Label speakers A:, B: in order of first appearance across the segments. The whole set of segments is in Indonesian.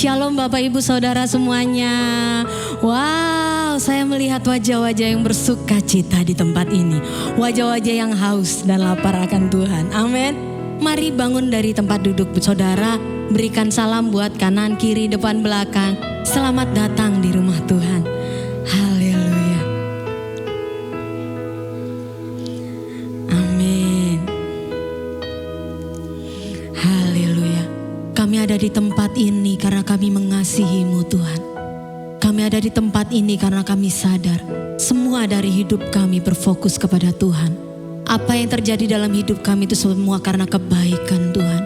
A: Shalom Bapak Ibu Saudara semuanya. Wow, saya melihat wajah-wajah yang bersuka cita di tempat ini. Wajah-wajah yang haus dan lapar akan Tuhan. Amin. Mari bangun dari tempat duduk saudara. Berikan salam buat kanan, kiri, depan, belakang. Selamat datang di rumah Tuhan. Haleluya. Amin. Haleluya. Kami ada di tempat ini karena kami mengasihi-Mu Tuhan. Kami ada di tempat ini karena kami sadar semua dari hidup kami berfokus kepada Tuhan. Apa yang terjadi dalam hidup kami itu semua karena kebaikan Tuhan.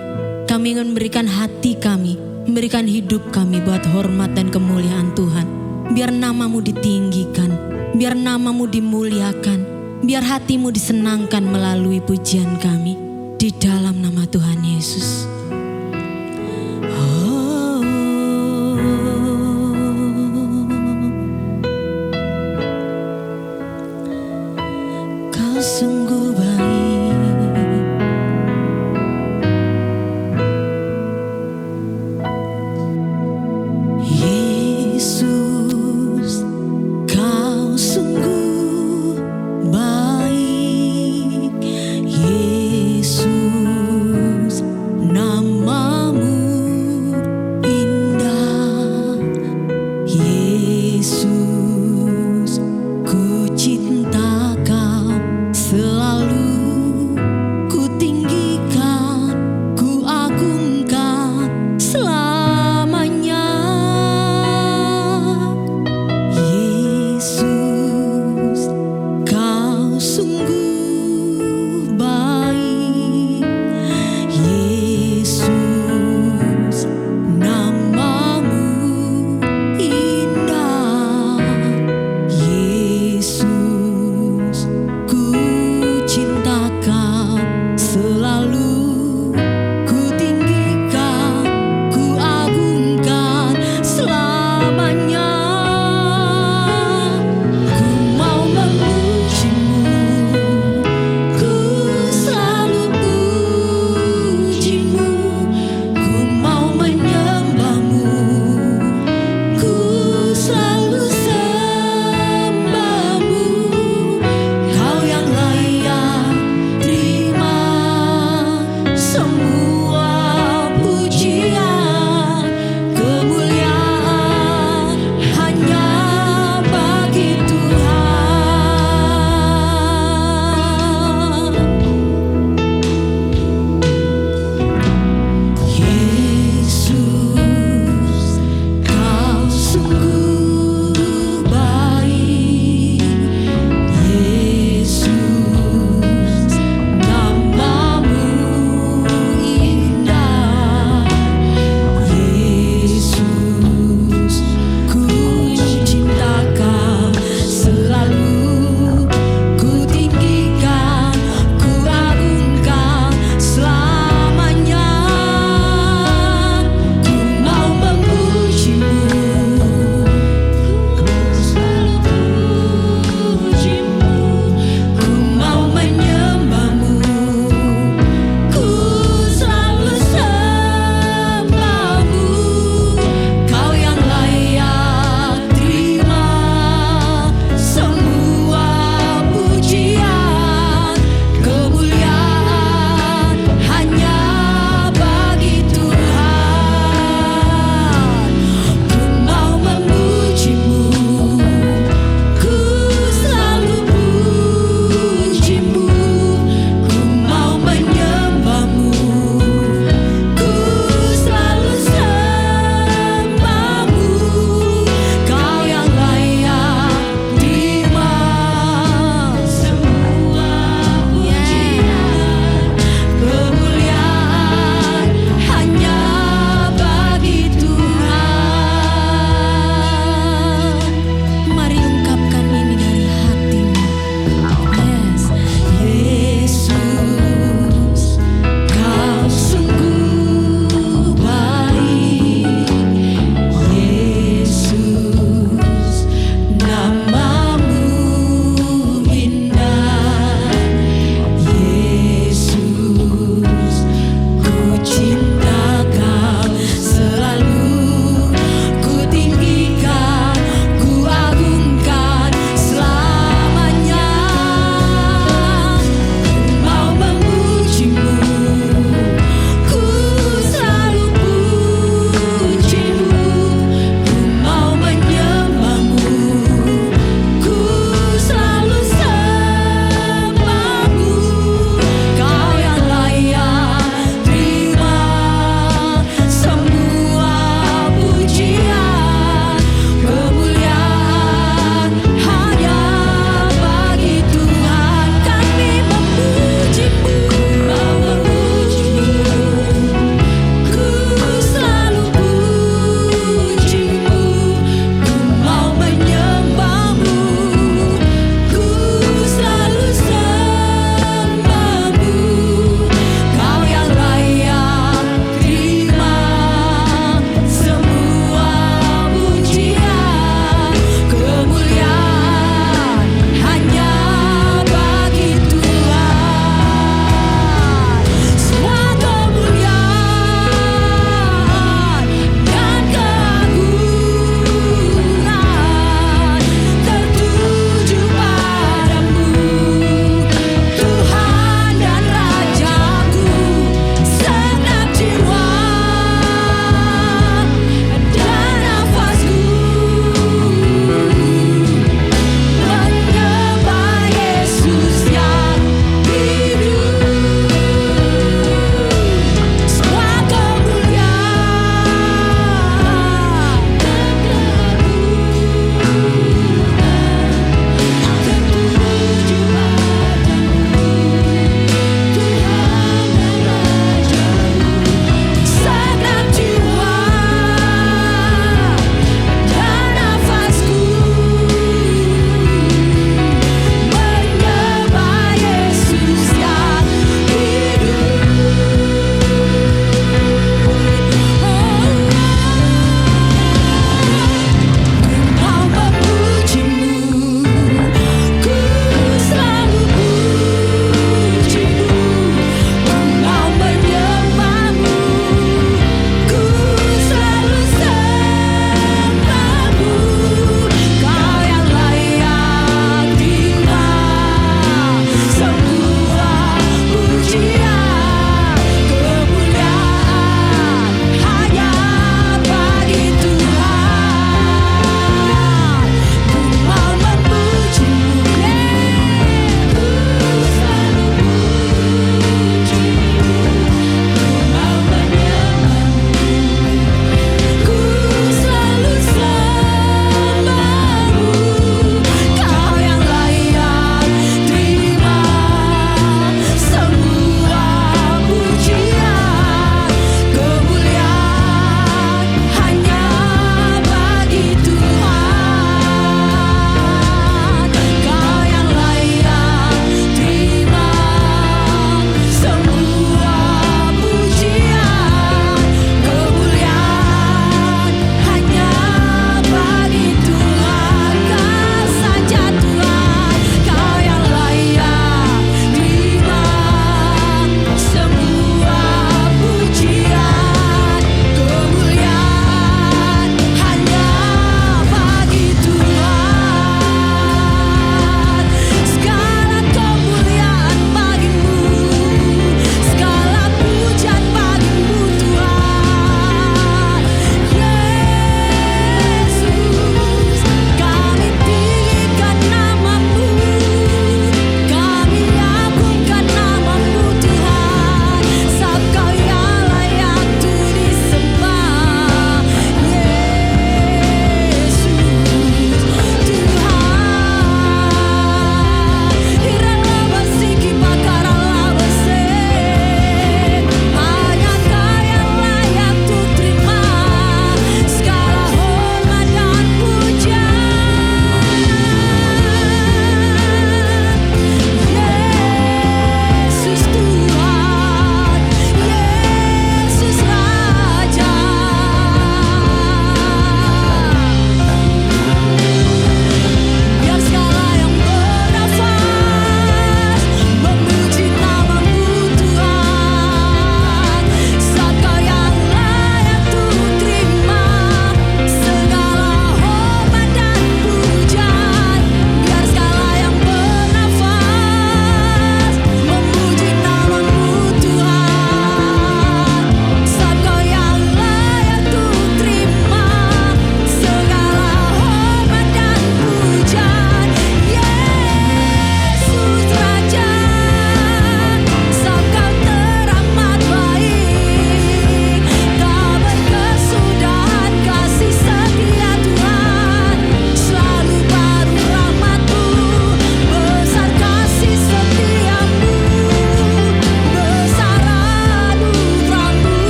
A: Kami ingin memberikan hati kami, memberikan hidup kami buat hormat dan kemuliaan Tuhan. Biar nama-Mu ditinggikan, biar nama-Mu dimuliakan, biar hati-Mu disenangkan melalui pujian kami. Di dalam nama Tuhan Yesus. Kau sungguh baik, Yesus. Kau sungguh baik, Yesus. Nama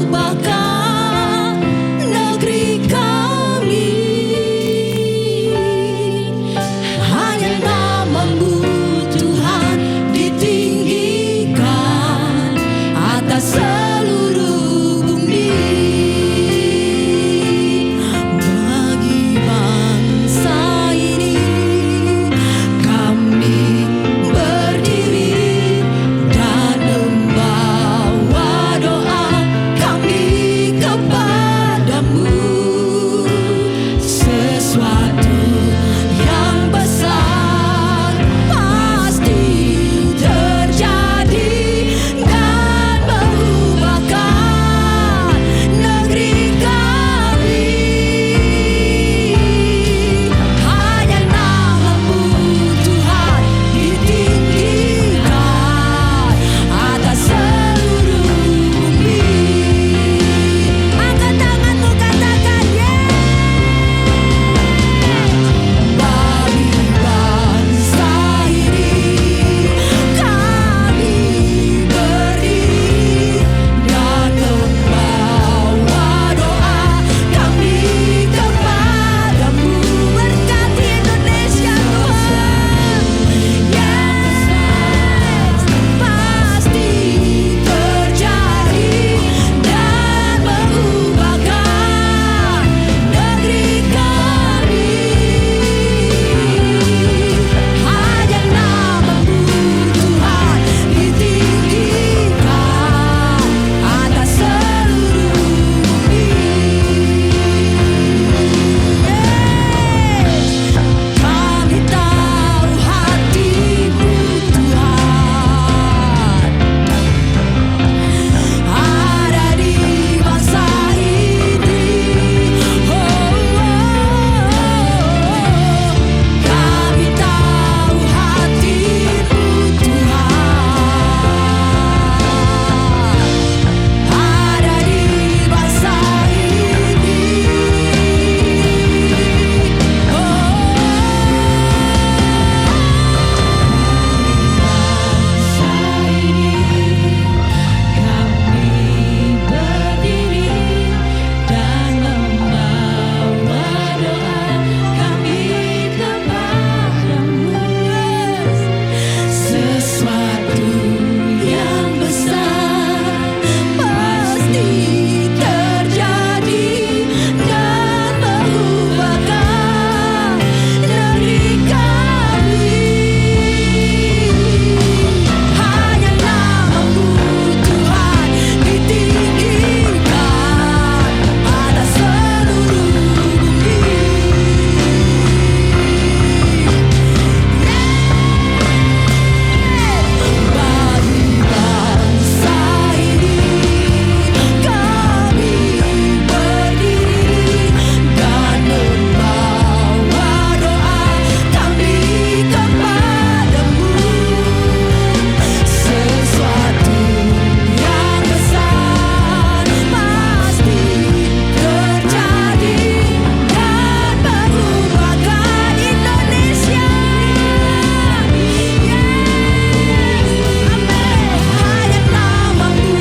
A: mengubahkan negeri kami. Hanya nama-Mu Tuhan ditinggikan atas seluruh bumi. Bagi bangsa ini kami berdiri dan membawa doa kami kepadamu. Sesuatu yang besar pasti terjadi dan mengubahkan negeri kami. Hanya nama-Mu Tuhan ditinggikan atas seluruh bumi. Angkat tanganmu, katakan yes. Bagi bangsa ini kami berdiri dan membawa doa kami kepadamu. Berkati Indonesia Tuhan. Yes, pasti terjadi dan mengubahkan negeri kami. Hanya nama-Mu Tuhan ditinggikan atas seluruh bumi. Kami tahu hati-Mu Tuhan ada di bangsa ini. Kami tahu hati-Mu Tuhan ada di bangsa ini. Kami berdiri dan membawa doa kami kepadamu. Sesuatu yang besar pasti terjadi dan mengubahkan negeri kami. Hanya nama-Mu Tuhan ditinggikan atas seluruh bumi. Bagi bangsa ini kami berdiri dan membawa doa kami kepadamu. Sesuatu yang besar pasti terjadi dan mengubahkan Indonesia. Hanya nama-Mu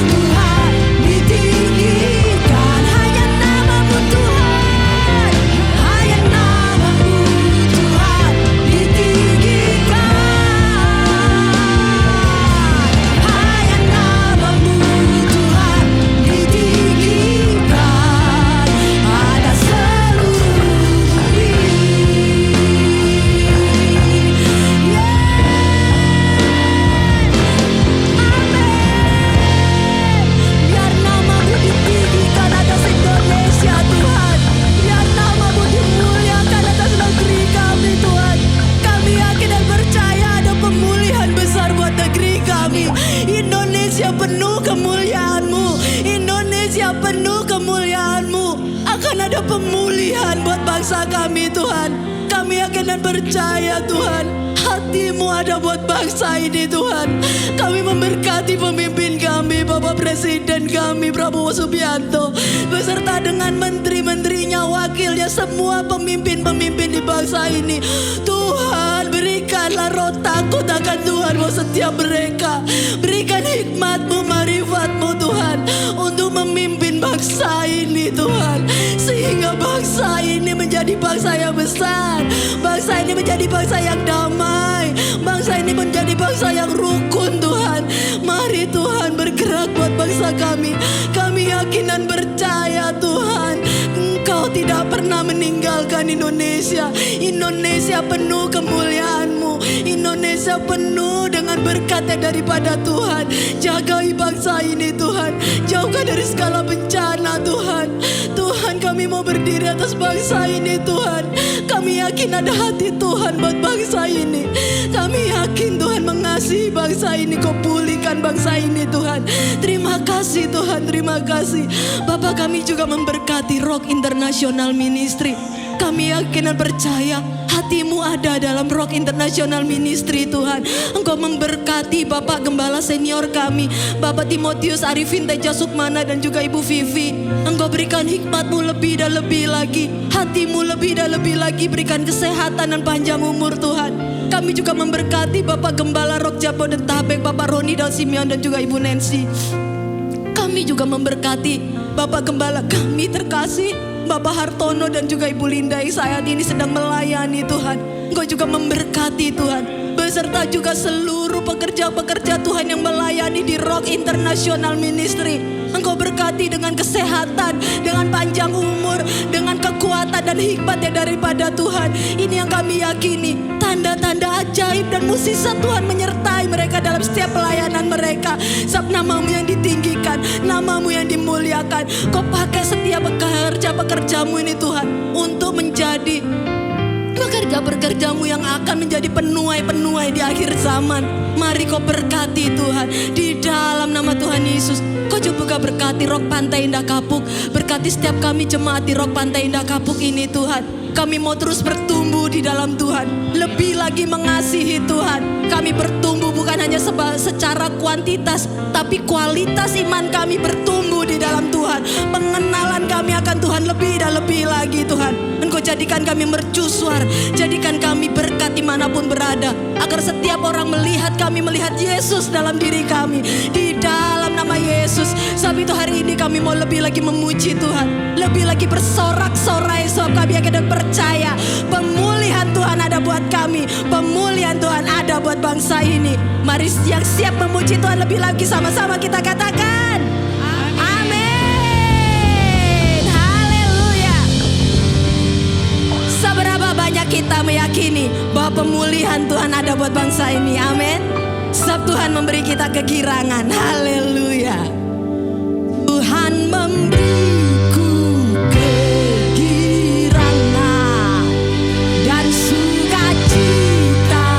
A: Tuhan ditinggikan. Hanya nama-Mu Tuhan. Hanya nama-Mu Tuhan ditinggikan. Hanya nama-Mu Tuhan ditinggikan atas seluruh bumi. Biar nama-Mu ditinggikan atas Indonesia Tuhan. Biar nama-Mu dimuliakan atas negeri kami Tuhan. Kami yakin dan percaya ada pemulihan besar buat negeri kami. Indonesia penuh kemuliaan-Mu. Indonesia penuh kemuliaan-Mu. Akan ada pemulihan buat bangsa kami Tuhan. Kami yakin dan percaya Tuhan, hati-Mu ada buat bangsa ini Tuhan. Kami memberkati pemimpin kami, Bapak Presiden kami Prabowo Subianto, beserta dengan menteri-menterinya, wakilnya, semua pemimpin-pemimpin di bangsa ini. Tuhan, berikan Berikanlah roh takut akan Tuhan buat setiap mereka. Berikan hikmat-Mu, marifat-Mu Tuhan, untuk memimpin bangsa ini Tuhan. Sehingga bangsa ini menjadi bangsa yang besar. Bangsa ini menjadi bangsa yang damai. Bangsa ini menjadi bangsa yang rukun Tuhan. Mari Tuhan bergerak buat bangsa kami. Kami yakin dan percaya Tuhan, Engkau tidak pernah meninggalkan Indonesia. Indonesia penuh kemuliaan-Mu. Indonesia penuh dengan berkat daripada Tuhan. Jagai bangsa ini Tuhan, jauhkan dari segala bencana Tuhan. Tuhan, kami mau berdiri atas bangsa ini Tuhan. Kami yakin ada hati Tuhan buat bangsa ini. Kami yakin Tuhan mengasihi bangsa ini. Kau pulihkan bangsa ini Tuhan. Terima kasih Tuhan, terima kasih. Bapak, kami juga memberkati Rock International Ministry. Kami yakin dan percaya hati-Mu ada dalam Rock International Ministry Tuhan. Engkau memberkati Bapak Gembala senior kami, Bapak Timotius Arifin Teja Sukmana dan juga Ibu Vivi. Engkau berikan hikmat-Mu lebih dan lebih lagi, hati-Mu lebih dan lebih lagi. Berikan kesehatan dan panjang umur Tuhan. Kami juga memberkati Bapak Gembala Rock Jabodetabek, Bapak Roni dan Simeon dan juga Ibu Nancy. Kami juga memberkati Bapak Gembala kami terkasih, Bapak Hartono dan juga Ibu Linda yang saat ini sedang melayani Tuhan. Engkau juga memberkati Tuhan, beserta juga seluruh pekerja-pekerja Tuhan yang melayani di Rock International Ministry. Engkau berkati dengan kesehatan, dengan panjang umur, dengan kekuatan dan hikmat yang daripada Tuhan. Ini yang kami yakini, tanda-tanda ajaib dan mukjizat Tuhan menyertai mereka dalam setiap pelayanan mereka. Sebab nama-Mu yang ditinggikan, nama-Mu yang dimuliakan. Kau pakai setiap pekerja-pekerja-Mu ini Tuhan untuk menjadi pekerja-pekerja-Mu yang akan menjadi penuai-penuai di akhir zaman. Mari Kau berkati Tuhan di dalam nama Tuhan Yesus. Kau juga berkati Rock Pantai Indah Kapuk. Berkati setiap kami jemaat di Rock Pantai Indah Kapuk ini Tuhan. Kami mau terus bertumbuh di dalam Tuhan, lebih lagi mengasihi Tuhan. Kami bertumbuh bukan hanya secara kuantitas, tapi kualitas iman kami bertumbuh di dalam Tuhan. Pengenalan kami akan Tuhan lebih dan lebih lagi Tuhan. Engkau jadikan kami mercusuar, jadikan kami berkat dimanapun berada, agar setiap orang melihat kami, melihat Yesus dalam diri kami. Di dalam nama Yesus. Sebab itu hari ini kami mau lebih lagi memuji Tuhan, lebih lagi bersorak-sorai. Sebab kami akan percaya pemulihan Tuhan ada buat kami, pemulihan Tuhan ada buat bangsa ini. Mari yang siap memuji Tuhan lebih lagi, sama-sama kita katakan amin. Haleluya. Seberapa banyak kita meyakini bahwa pemulihan Tuhan ada buat bangsa ini, amin. Sebab Tuhan memberi kita kegirangan. Haleluya. Tuhan memberiku kegirangan dan sukacita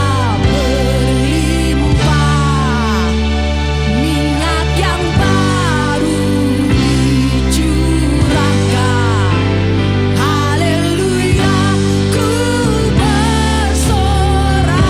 A: berlimpah. Minyak yang baru dicurahkan. Haleluya, ku bersorak.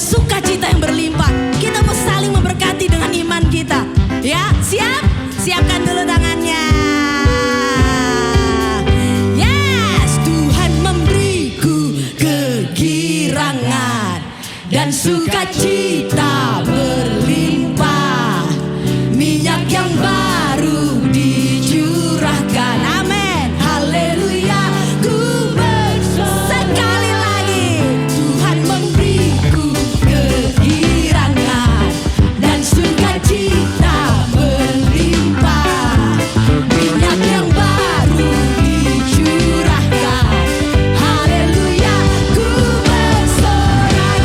A: sukacita yang berlimpah. Kita mau saling memberkati dengan iman kita. Ya, siap? Siapkan dulu tangannya. Yes, Tuhan memberiku kegirangan dan sukacita berlimpah. Minyak yang baru dicurahkan. Amin. Haleluya. Ku bersorak. Sekali lagi. Tuhan memberiku kegirangan dan sukacita berlimpah. Minyak yang baru dicurahkan. Haleluya. Ku bersorak.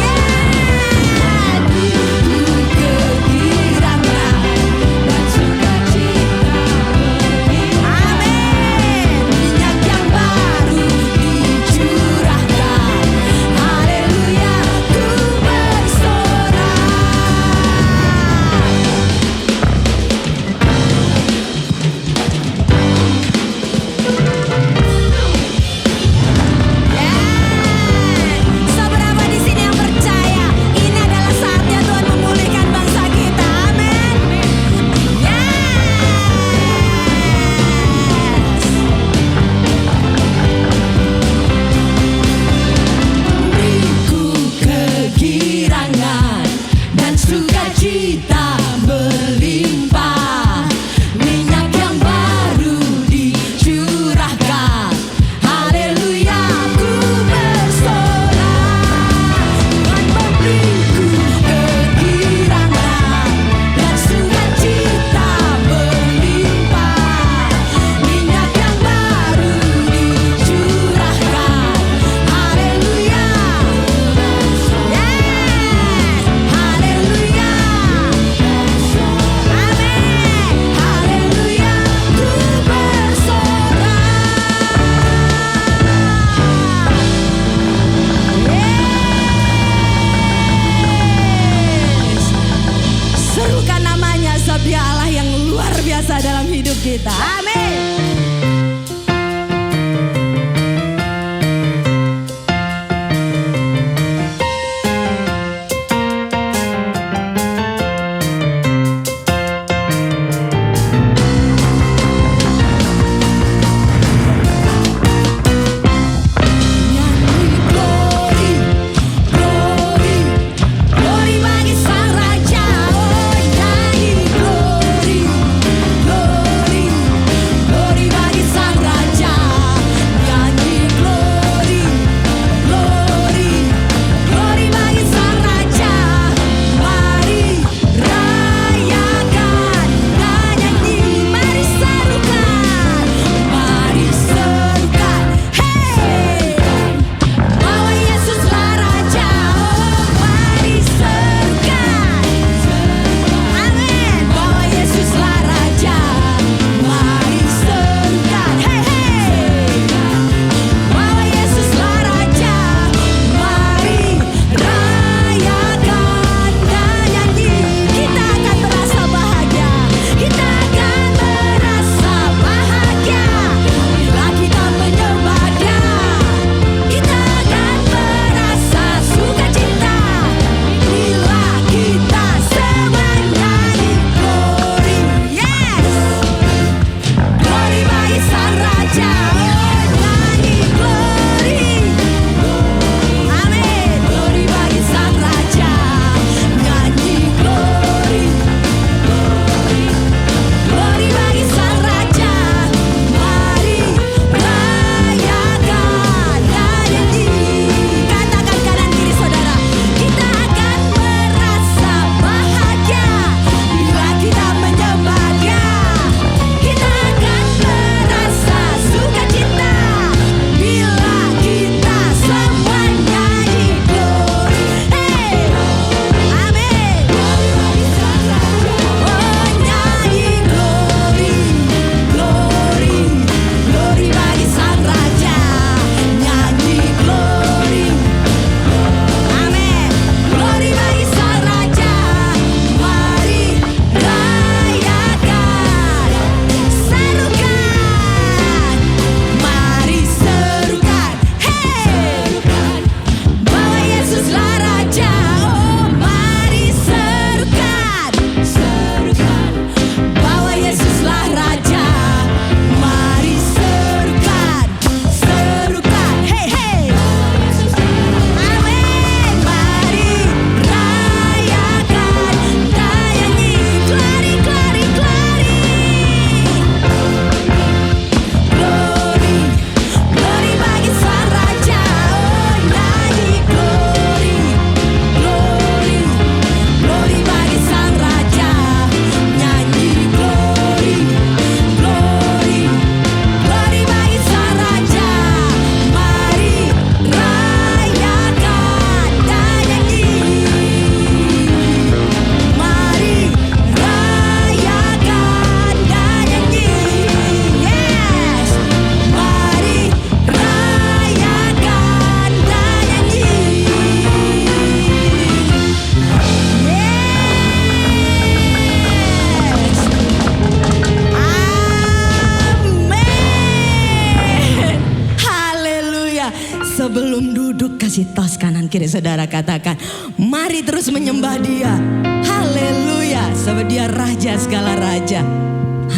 A: sebelum duduk kasih tos kanan kiri saudara, katakan mari terus menyembah Dia. Haleluya, sebab Dia Raja segala raja.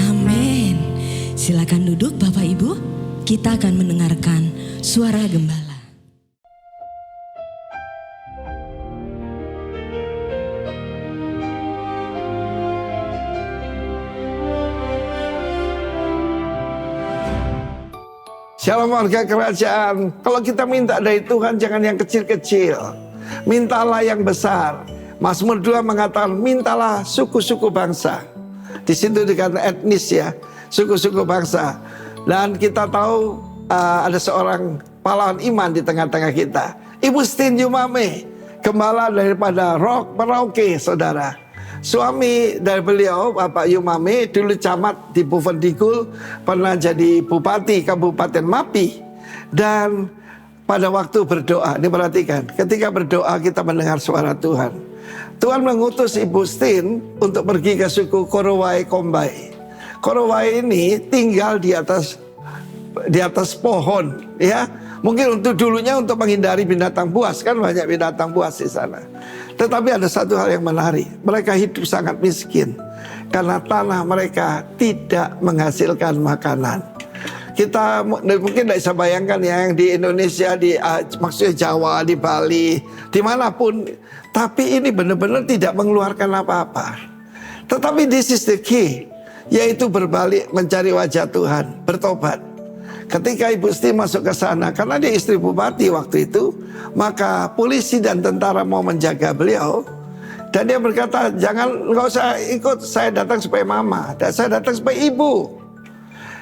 A: Amin. Silakan duduk Bapak Ibu. Kita akan mendengarkan suara gembala.
B: Shalom warga kerajaan. Kalau kita minta dari Tuhan jangan yang kecil-kecil, mintalah yang besar. Mazmur 2 mengatakan mintalah suku-suku bangsa. Di situ dikatakan etnis ya, suku-suku bangsa. Dan kita tahu ada seorang pahlawan iman di tengah-tengah kita, Ibu Stin Yumame, gembala daripada Rock Merauke, saudara. Suami dari beliau, Bapak Yumame, dulu camat di Bovendigul, pernah jadi bupati Kabupaten Mapi. Dan pada waktu berdoa, ini perhatikan, ketika berdoa kita mendengar suara Tuhan. Tuhan mengutus Ibu Stin untuk pergi ke suku Korowai Kombai. Korowai ini tinggal di atas pohon, ya. Mungkin untuk dulunya untuk menghindari binatang buas, kan banyak binatang buas di sana. Tetapi ada satu hal yang menarik, mereka hidup sangat miskin karena tanah mereka tidak menghasilkan makanan. Kita mungkin tidak bisa bayangkan ya, yang di Indonesia, maksudnya Jawa, di Bali, dimanapun, tapi ini benar-benar tidak mengeluarkan apa-apa. Tetapi this is the key, yaitu berbalik mencari wajah Tuhan, bertobat. Ketika Ibu Stin masuk ke sana, karena dia istri bupati waktu itu, maka polisi dan tentara mau menjaga beliau. Dan dia berkata, nggak usah ikut, saya datang supaya mama, dan saya datang supaya ibu.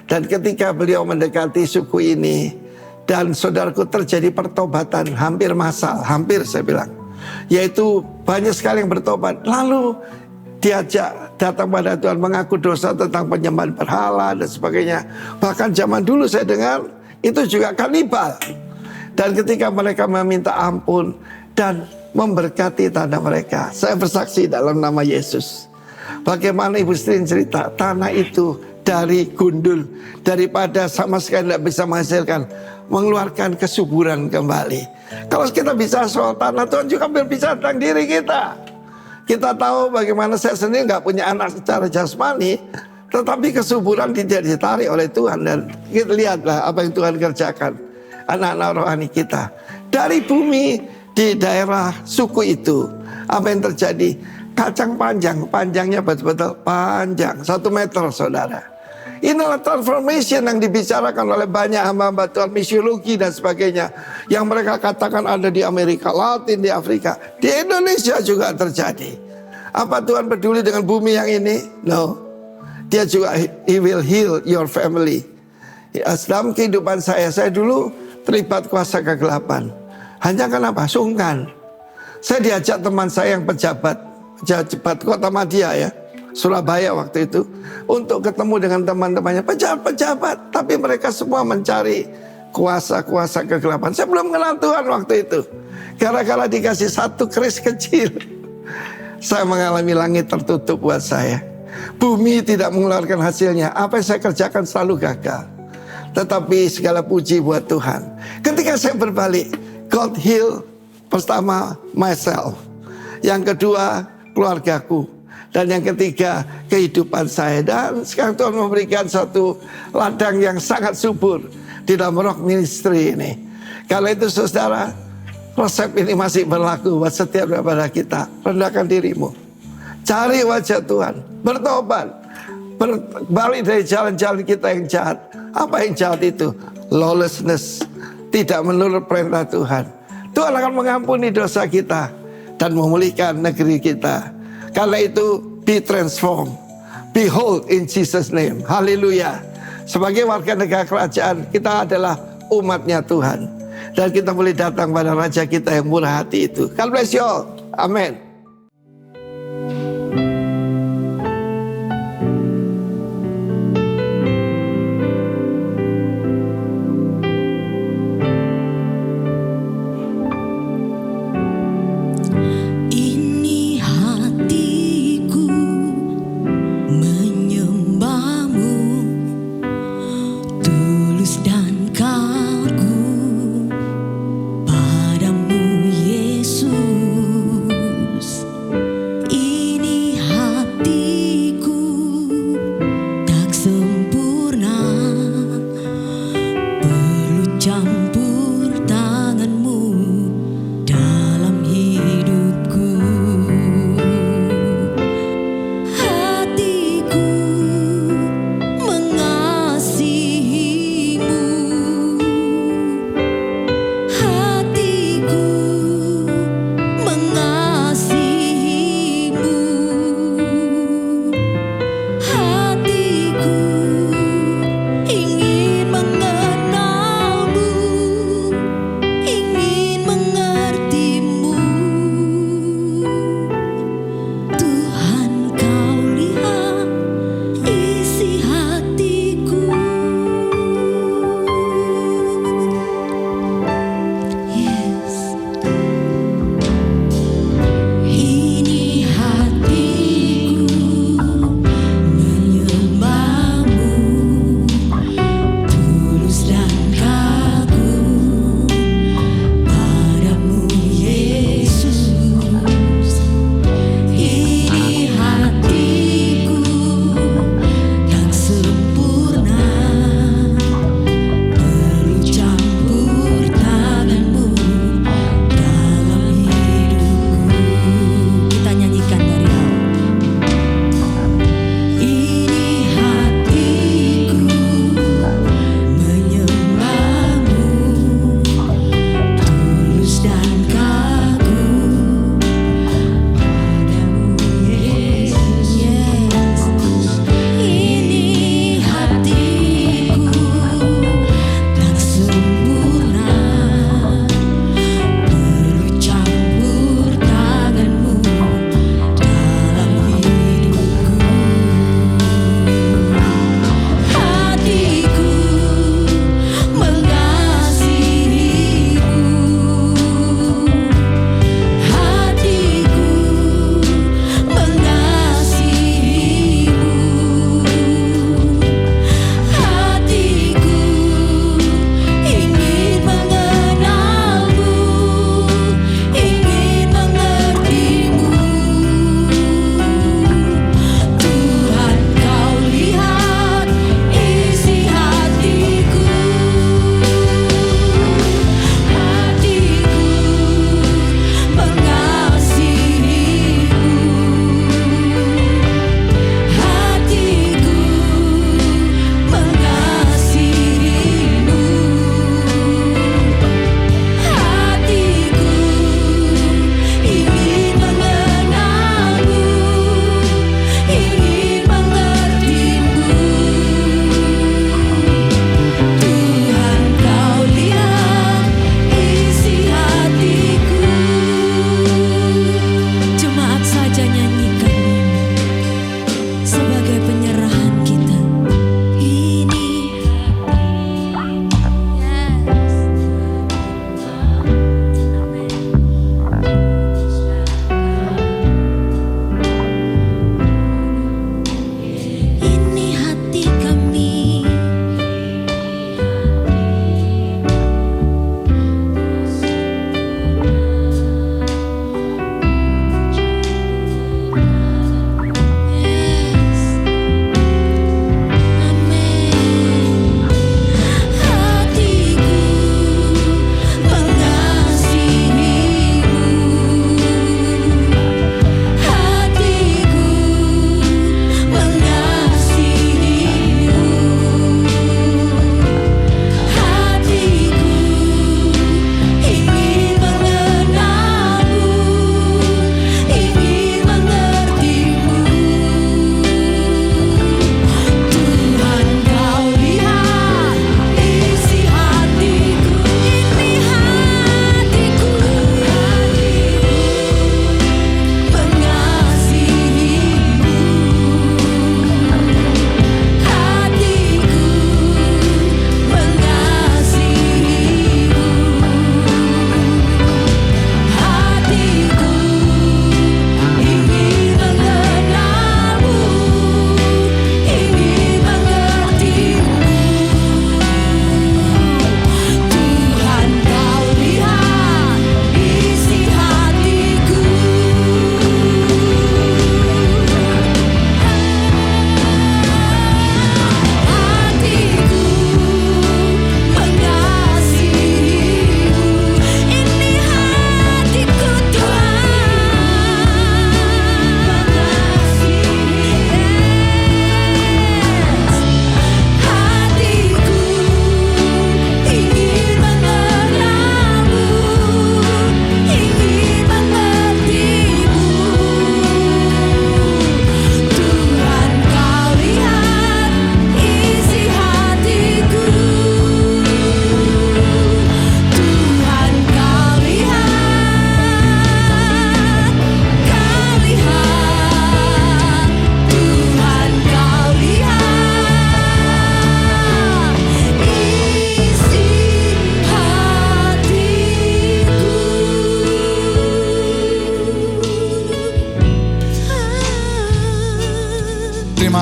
B: Dan ketika beliau mendekati suku ini, dan saudaraku, terjadi pertobatan hampir massal, hampir saya bilang. Yaitu banyak sekali yang bertobat. Lalu diajak datang pada Tuhan, mengaku dosa tentang penyembahan berhala dan sebagainya. Bahkan zaman dulu saya dengar itu juga kanibal. Dan ketika mereka meminta ampun dan memberkati tanah mereka, saya bersaksi dalam nama Yesus, bagaimana Ibu Stin cerita, tanah itu dari gundul, daripada sama sekali tidak bisa menghasilkan, mengeluarkan kesuburan kembali. Kalau kita bisa soal tanah, Tuhan juga bisa tentang diri kita. Kita tahu bagaimana saya sendiri nggak punya anak secara jasmani, tetapi kesuburan tidak ditarik oleh Tuhan. Dan kita lihatlah apa yang Tuhan kerjakan, anak-anak rohani kita. Dari bumi di daerah suku itu, apa yang terjadi? Kacang panjangnya betul-betul panjang, 1 meter saudara. Inilah transformation yang dibicarakan oleh banyak hamba-hamba Tuhan, misiologi dan sebagainya, yang mereka katakan ada di Amerika Latin, di Afrika, di Indonesia juga terjadi. Apa Tuhan peduli dengan bumi yang ini? No. Dia juga, He will heal your family. Dalam kehidupan saya dulu terlibat kuasa kegelapan. Hanya kenapa? Sungkan. Saya diajak teman saya yang pejabat Kota Madia ya, Surabaya waktu itu, untuk ketemu dengan teman-temannya pejabat-pejabat, tapi mereka semua mencari kuasa-kuasa kegelapan. Saya belum kenal Tuhan waktu itu. Gara-gara dikasih 1 keris kecil, saya mengalami langit tertutup buat saya. Bumi tidak mengeluarkan hasilnya. Apa yang saya kerjakan selalu gagal. Tetapi segala puji buat Tuhan. Ketika saya berbalik, God heal pertama myself, yang kedua keluargaku, dan yang ketiga kehidupan saya. Dan sekarang Tuhan memberikan satu ladang yang sangat subur di dalam Rock Ministry ini. Kalau itu saudara, resep ini masih berlaku buat setiap daripada kita. Rendahkan dirimu, cari wajah Tuhan, bertobat, berbalik dari jalan-jalan kita yang jahat. Apa yang jahat itu? Lawlessness, tidak menurut perintah Tuhan. Tuhan akan mengampuni dosa kita dan memulihkan negeri kita. Karena itu, be transformed, behold in Jesus name. Haleluya. Sebagai warga negara kerajaan, kita adalah umatnya Tuhan, dan kita boleh datang pada Raja kita yang murah hati itu. God bless you all. Amen.
A: campur tangan-Mu dalam hidupku. Hatiku mengasihi-Mu, hatiku mengasihi-Mu, hatiku ingin mengenal-Mu.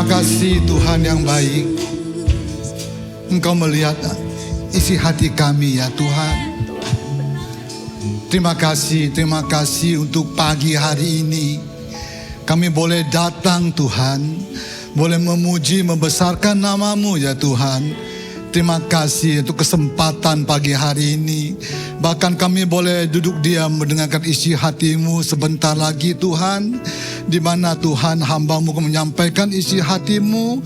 C: Terima kasih Tuhan yang baik. Engkau melihat isi hati kami ya Tuhan. Terima kasih untuk pagi hari ini. Kami boleh datang Tuhan, boleh memuji, membesarkan nama-Mu ya Tuhan. Terima kasih untuk kesempatan pagi hari ini. Bahkan kami boleh duduk diam mendengarkan isi hati-Mu sebentar lagi Tuhan. Di mana Tuhan hamba-Mu menyampaikan isi hati-Mu.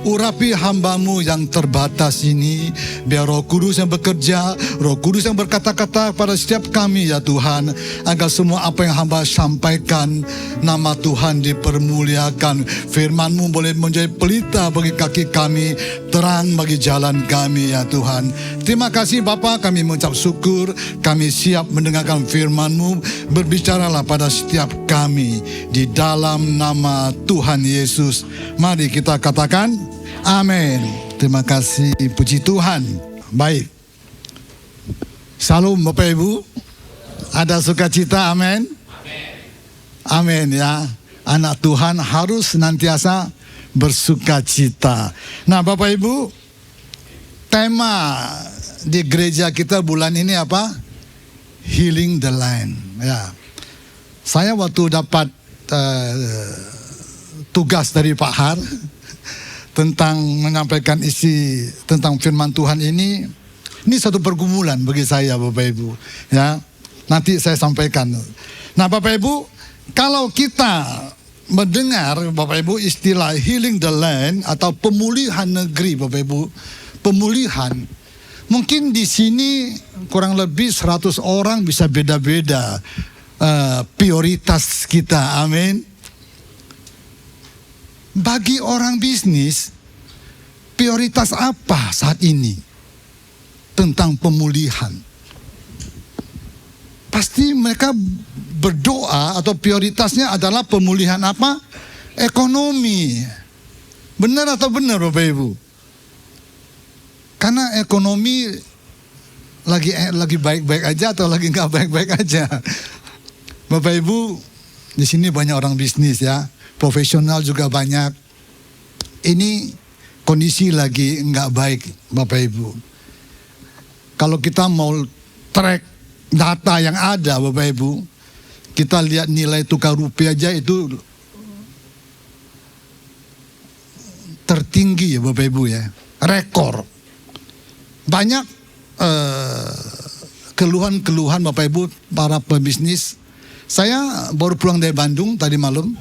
C: Urapi hamba-Mu yang terbatas ini. Biar Roh Kudus yang bekerja, Roh Kudus yang berkata-kata pada setiap kami ya Tuhan. Agar semua apa yang hamba sampaikan, nama Tuhan dipermuliakan. Firman-Mu boleh menjadi pelita bagi kaki kami, terang bagi jalan kami ya Tuhan. Terima kasih Bapa, kami mengucap syukur. Kami siap mendengarkan firman-Mu. Berbicaralah pada setiap kami. Di dalam nama Tuhan Yesus. Mari kita katakan amin. Terima kasih, puji Tuhan. Baik. Salam Bapak Ibu. Ada sukacita, amin. Amin ya. Anak Tuhan harus senantiasa bersukacita. Nah Bapak Ibu, tema di gereja kita bulan ini apa? Healing the land. Ya. Saya waktu dapat tugas dari Pak Har tentang menyampaikan isi tentang firman Tuhan ini satu pergumulan bagi saya Bapak Ibu ya. Nanti saya sampaikan. Nah Bapak Ibu, kalau kita mendengar Bapak Ibu istilah healing the land atau pemulihan negeri Bapak Ibu, pemulihan, mungkin di sini kurang lebih 100 orang bisa beda-beda prioritas kita, amin. Bagi orang bisnis, prioritas apa saat ini tentang pemulihan? Pasti mereka berdoa atau prioritasnya adalah pemulihan apa? Ekonomi. Benar atau benar Bapak Ibu? Karena ekonomi lagi baik-baik aja atau lagi nggak baik-baik aja. Bapak Ibu, di sini banyak orang bisnis ya. Profesional juga banyak. Ini kondisi lagi nggak baik Bapak Ibu. Kalau kita mau track data yang ada Bapak Ibu, kita lihat nilai tukar rupiah aja itu tertinggi ya Bapak Ibu ya, rekor. Banyak keluhan-keluhan Bapak Ibu para pebisnis. Saya baru pulang dari Bandung tadi malam.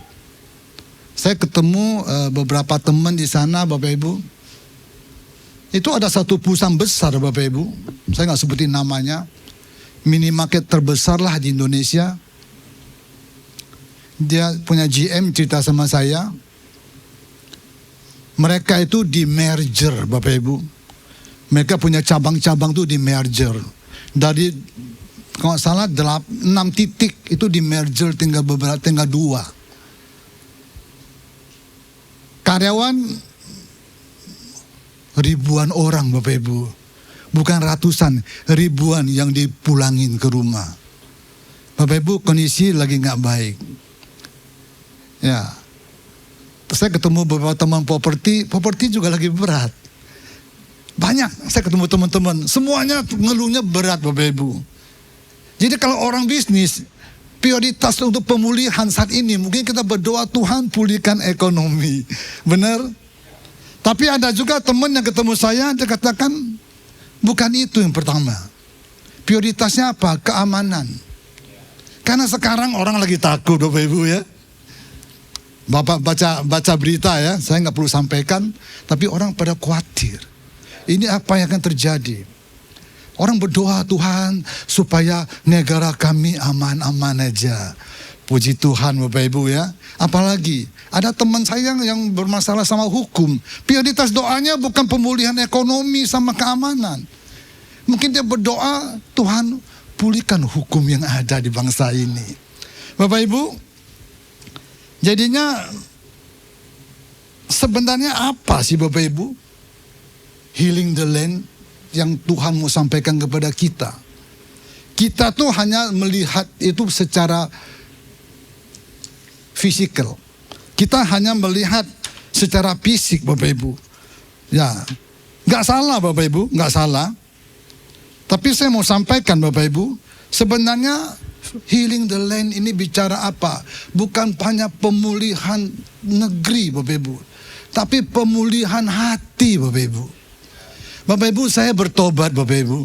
C: Saya ketemu beberapa teman di sana Bapak Ibu. Itu ada satu perusahaan besar Bapak Ibu. Saya nggak sebutin namanya. Minimarket terbesar lah di Indonesia. Dia punya GM cerita sama saya. Mereka itu di merger Bapak Ibu. Mereka punya cabang-cabang tuh di merger. Dari kalau salah 6 titik itu di merger tinggal 2. Karyawan ribuan orang Bapak Ibu. Bukan ratusan, ribuan yang dipulangin ke rumah. Bapak Ibu, kondisi lagi nggak baik. Ya. Saya ketemu beberapa teman properti juga lagi berat. Banyak saya ketemu teman-teman, semuanya ngeluhnya berat Bapak Ibu. Jadi kalau orang bisnis, prioritas untuk pemulihan saat ini, mungkin kita berdoa Tuhan pulihkan ekonomi. Benar? Tapi ada juga teman yang ketemu saya, dia katakan bukan itu yang pertama. Prioritasnya apa? Keamanan. Karena sekarang orang lagi takut Bapak Ibu ya. Bapak baca berita ya, saya nggak perlu sampaikan, tapi orang pada khawatir. Ini apa yang akan terjadi? Orang berdoa Tuhan supaya negara kami aman-aman aja. Puji Tuhan Bapak Ibu ya. Apalagi ada teman saya yang bermasalah sama hukum. Prioritas doanya bukan pemulihan ekonomi sama keamanan. Mungkin dia berdoa Tuhan pulihkan hukum yang ada di bangsa ini. Bapak Ibu, jadinya sebenarnya apa sih Bapak Ibu? Healing the land yang Tuhan mau sampaikan kepada kita. Kita tuh hanya melihat itu secara fisikal. Kita hanya melihat secara fisik Bapak Ibu. Ya, nggak salah Bapak Ibu, nggak salah. Tapi saya mau sampaikan Bapak Ibu, sebenarnya healing the land ini bicara apa? Bukan hanya pemulihan negeri Bapak Ibu, tapi pemulihan hati Bapak Ibu. Bapak Ibu, saya bertobat Bapak Ibu.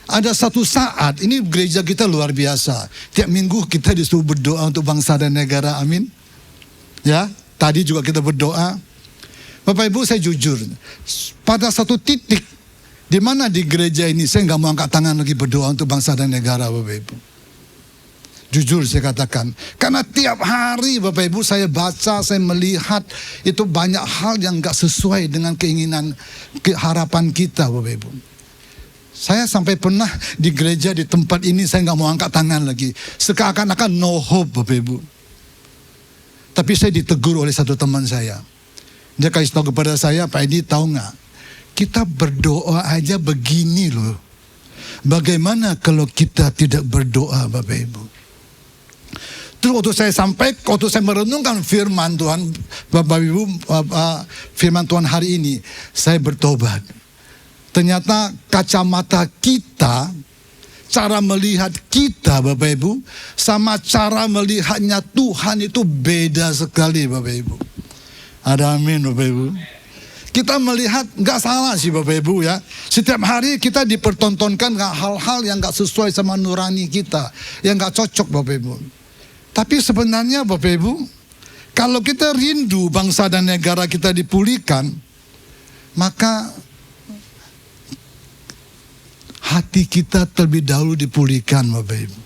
C: Ada satu saat, ini gereja kita luar biasa. Tiap minggu kita disuruh berdoa untuk bangsa dan negara, amin. Ya, tadi juga kita berdoa. Bapak Ibu, saya jujur, pada satu titik, di mana di gereja ini saya nggak mau angkat tangan lagi berdoa untuk bangsa dan negara Bapak Ibu. Jujur saya katakan, karena tiap hari Bapak Ibu saya baca, saya melihat itu banyak hal yang nggak sesuai dengan keinginan, harapan kita Bapak Ibu. Saya sampai pernah di gereja di tempat ini saya nggak mau angkat tangan lagi, seakan-akan no hope Bapak Ibu. Tapi saya ditegur oleh satu teman saya. Dia kasih tahu kepada saya, Pak Edi tahu nggak? Kita berdoa aja begini loh. Bagaimana kalau kita tidak berdoa Bapak Ibu? Terus waktu saya merenungkan firman Tuhan, Bapak Ibu, firman Tuhan hari ini, saya bertobat. Ternyata kacamata kita, cara melihat kita Bapak Ibu, sama cara melihatnya Tuhan itu beda sekali Bapak Ibu. Ada amin Bapak Ibu. Kita melihat gak salah sih Bapak Ibu ya. Setiap hari kita dipertontonkan hal-hal yang gak sesuai sama nurani kita, yang gak cocok Bapak Ibu. Tapi sebenarnya Bapak Ibu, kalau kita rindu bangsa dan negara kita dipulihkan, maka hati kita terlebih dahulu dipulihkan Bapak Ibu.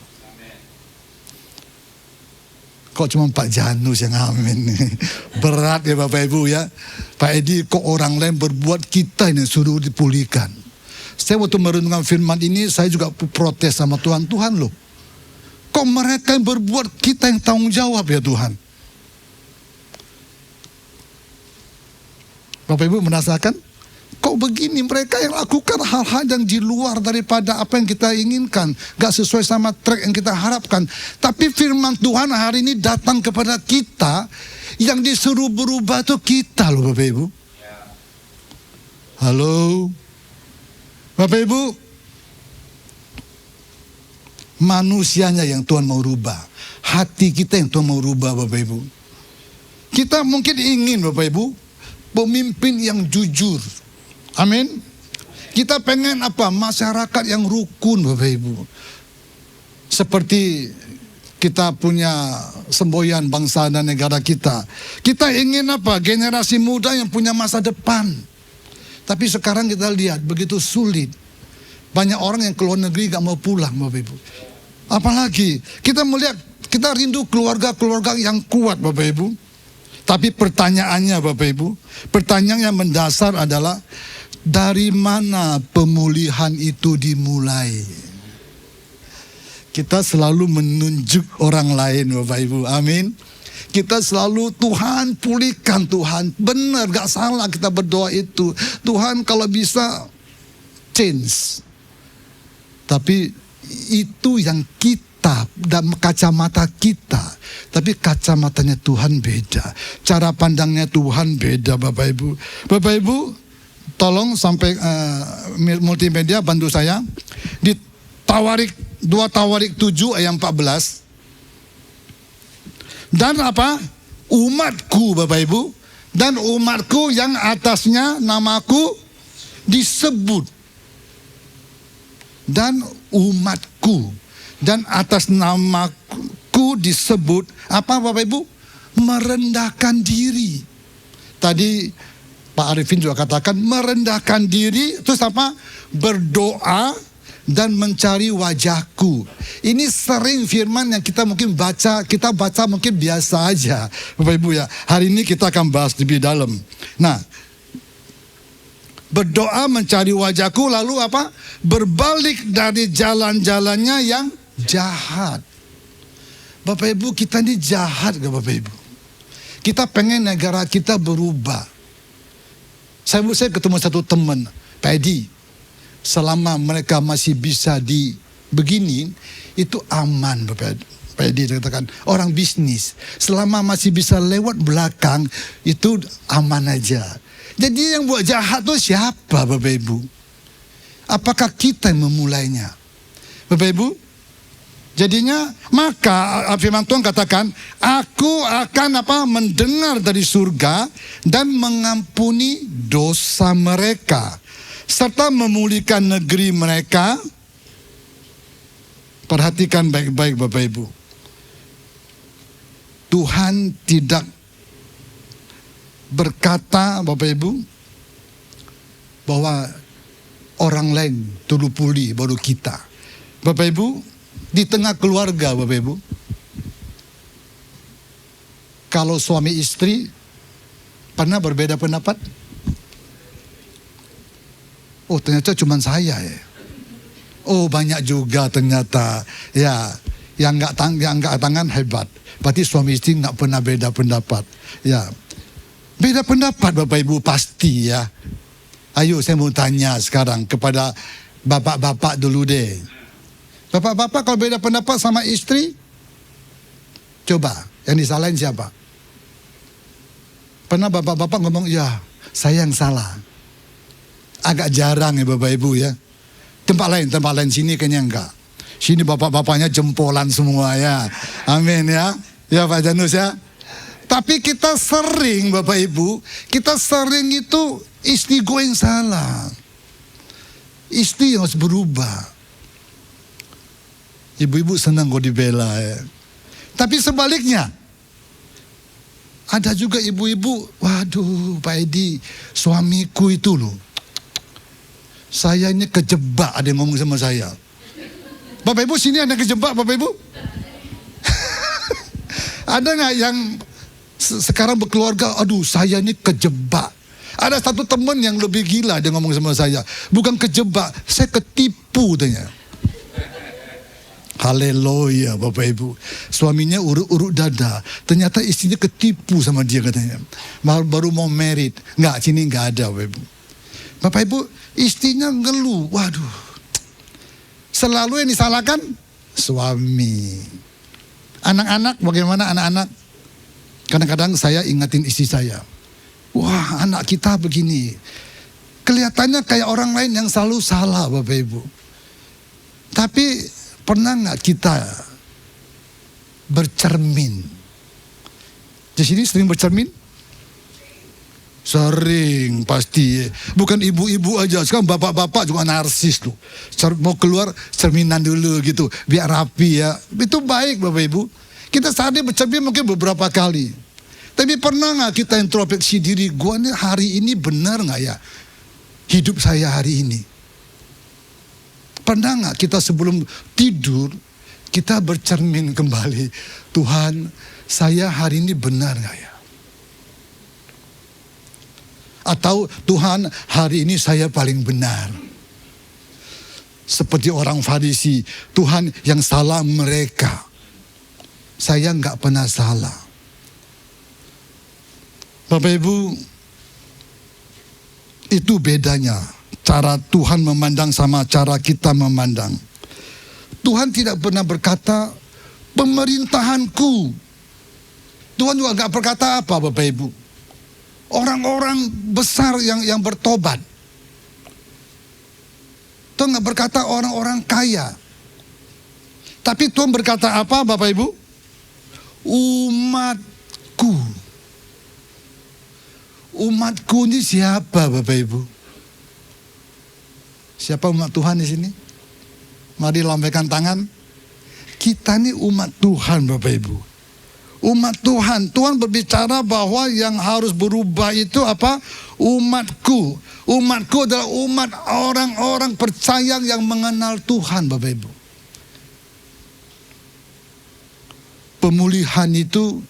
C: Kok cuma Pak Janus yang amin? Berat ya Bapak Ibu ya. Pak Edi, kok orang lain berbuat, kita ini suruh dipulihkan. Saya waktu merenungkan firman ini, saya juga protes sama Tuhan. Tuhan loh, kok mereka yang berbuat, kita yang tanggung jawab ya Tuhan. Bapak Ibu merasakan? Kok begini, mereka yang lakukan hal-hal yang di luar daripada apa yang kita inginkan, gak sesuai sama track yang kita harapkan. Tapi firman Tuhan hari ini datang kepada kita, yang disuruh berubah itu kita loh Bapak Ibu. Halo Bapak Ibu, manusianya yang Tuhan mau rubah, hati kita yang Tuhan mau rubah Bapak Ibu. Kita mungkin ingin Bapak Ibu pemimpin yang jujur. Amin. Kita pengen apa? Masyarakat yang rukun Bapak Ibu. Seperti kita punya semboyan bangsa dan negara kita. Kita ingin apa? Generasi muda yang punya masa depan. Tapi sekarang kita lihat begitu sulit. Banyak orang yang keluar negeri gak mau pulang Bapak Ibu. Apalagi kita melihat, kita rindu keluarga-keluarga yang kuat Bapak Ibu. Tapi pertanyaannya Bapak Ibu, pertanyaan yang mendasar adalah, dari mana pemulihan itu dimulai? Kita selalu menunjuk orang lain Bapak Ibu, amin. Kita selalu, Tuhan pulihkan Tuhan. Benar, gak salah kita berdoa itu. Tuhan kalau bisa change. Tapi itu yang kita, dan kacamata kita. Tapi kacamatanya Tuhan beda. Cara pandangnya Tuhan beda Bapak Ibu. Bapak Ibu, tolong sampai multimedia bantu saya. Di Tawarik 2 Tawarik 7 ayat 14. Dan apa? Umatku Bapak Ibu. Dan umatku yang atasnya namaku disebut. Dan umatku. Dan atas namaku disebut. Apa Bapak Ibu? Merendahkan diri. Tadi Pak Arifin juga katakan merendahkan diri. Terus apa? Berdoa dan mencari wajahku. Ini sering firman yang kita mungkin baca, kita baca mungkin biasa aja Bapak Ibu ya. Hari ini kita akan bahas lebih dalam. Nah, berdoa mencari wajahku, lalu apa? Berbalik dari jalan-jalannya yang jahat. Bapak Ibu, kita ini jahat gak Bapak Ibu? Kita pengen negara kita berubah. Saya ketemu satu teman, Pak Edi, selama mereka masih bisa di begini, itu aman Bapak Pak Edi katakan, orang bisnis selama masih bisa lewat belakang itu aman aja. Jadi yang buat jahat tuh siapa, Bapak Ibu? Apakah kita yang memulainya? Bapak Ibu, jadinya maka firman Tuhan katakan, aku akan mendengar dari surga dan mengampuni dosa mereka serta memulihkan negeri mereka. Perhatikan baik-baik Bapak Ibu. Tuhan tidak berkata Bapak Ibu bahwa orang lain dulu pulih baru kita. Bapak Ibu, di tengah keluarga Bapak Ibu, kalau suami istri pernah berbeda pendapat? Oh, ternyata cuma saya ya. Oh, banyak juga ternyata. Ya, yang nggak tangan hebat. Berarti suami istri nggak pernah beda pendapat. Ya, beda pendapat Bapak Ibu pasti ya. Ayo saya mau tanya sekarang kepada bapak-bapak dulu deh. Bapak-bapak kalau beda pendapat sama istri, coba yang disalahin siapa? Pernah bapak-bapak ngomong, ya saya yang salah. Agak jarang ya Bapak Ibu ya. Tempat lain sini kayaknya enggak. Sini bapak-bapaknya jempolan semua ya. Amin ya. Ya Pak Janus ya. Tapi kita sering Bapak Ibu, kita sering itu istri gue yang salah. Istri yang harus berubah. Ibu-ibu senang kok dibela ya. Tapi sebaliknya, ada juga ibu-ibu, waduh Pak Edi, suamiku itu loh, saya ini kejebak, ada yang ngomong sama saya. Bapak Ibu sini ada kejebak Bapak Ibu? Ada nggak yang sekarang berkeluarga, aduh saya ini kejebak. Ada satu teman yang lebih gila, dia ngomong sama saya, bukan kejebak, saya ketipu katanya. Haleluya Bapak Ibu. Suaminya urut-urut dada, ternyata istrinya ketipu sama dia katanya. Baru mau married, nggak, sini nggak ada Bapak Ibu. Bapak Ibu, istrinya ngeluh, waduh. Selalu yang disalahkan suami. Anak-anak, bagaimana anak-anak? Kadang-kadang saya ingatin istri saya. Wah, anak kita begini. Kelihatannya kayak orang lain yang selalu salah Bapak Ibu. Tapi pernah nggak kita bercermin? Di sini sering bercermin? Sering pasti. Bukan ibu-ibu aja, sekarang bapak-bapak juga narsis tuh. Mau keluar cerminan dulu gitu, biar rapi ya. Itu baik Bapak Ibu. Kita sehari bercermin mungkin beberapa kali. Tapi pernah nggak kita introspeksi diri, gua nih hari ini benar nggak ya hidup saya hari ini? Pernah nggak kita sebelum tidur kita bercermin kembali, Tuhan saya hari ini benar nggak ya? Atau Tuhan hari ini saya paling benar. Seperti orang Farisi, Tuhan yang salah mereka, saya nggak pernah salah. Bapak Ibu, itu bedanya cara Tuhan memandang sama cara kita memandang. Tuhan tidak pernah berkata pemerintahanku. Tuhan juga nggak berkata apa Bapak Ibu. Orang-orang besar yang bertobat. Tuhan nggak berkata orang-orang kaya. Tapi Tuhan berkata apa Bapak Ibu? Umatku. Umatku ini siapa Bapak Ibu? Siapa umat Tuhan di sini? Mari lambaikan tangan. Kita ini umat Tuhan Bapak Ibu. Umat Tuhan. Tuhan berbicara bahwa yang harus berubah itu apa? Umatku. Umatku adalah umat orang-orang percaya yang mengenal Tuhan Bapak Ibu. Pemulihan itu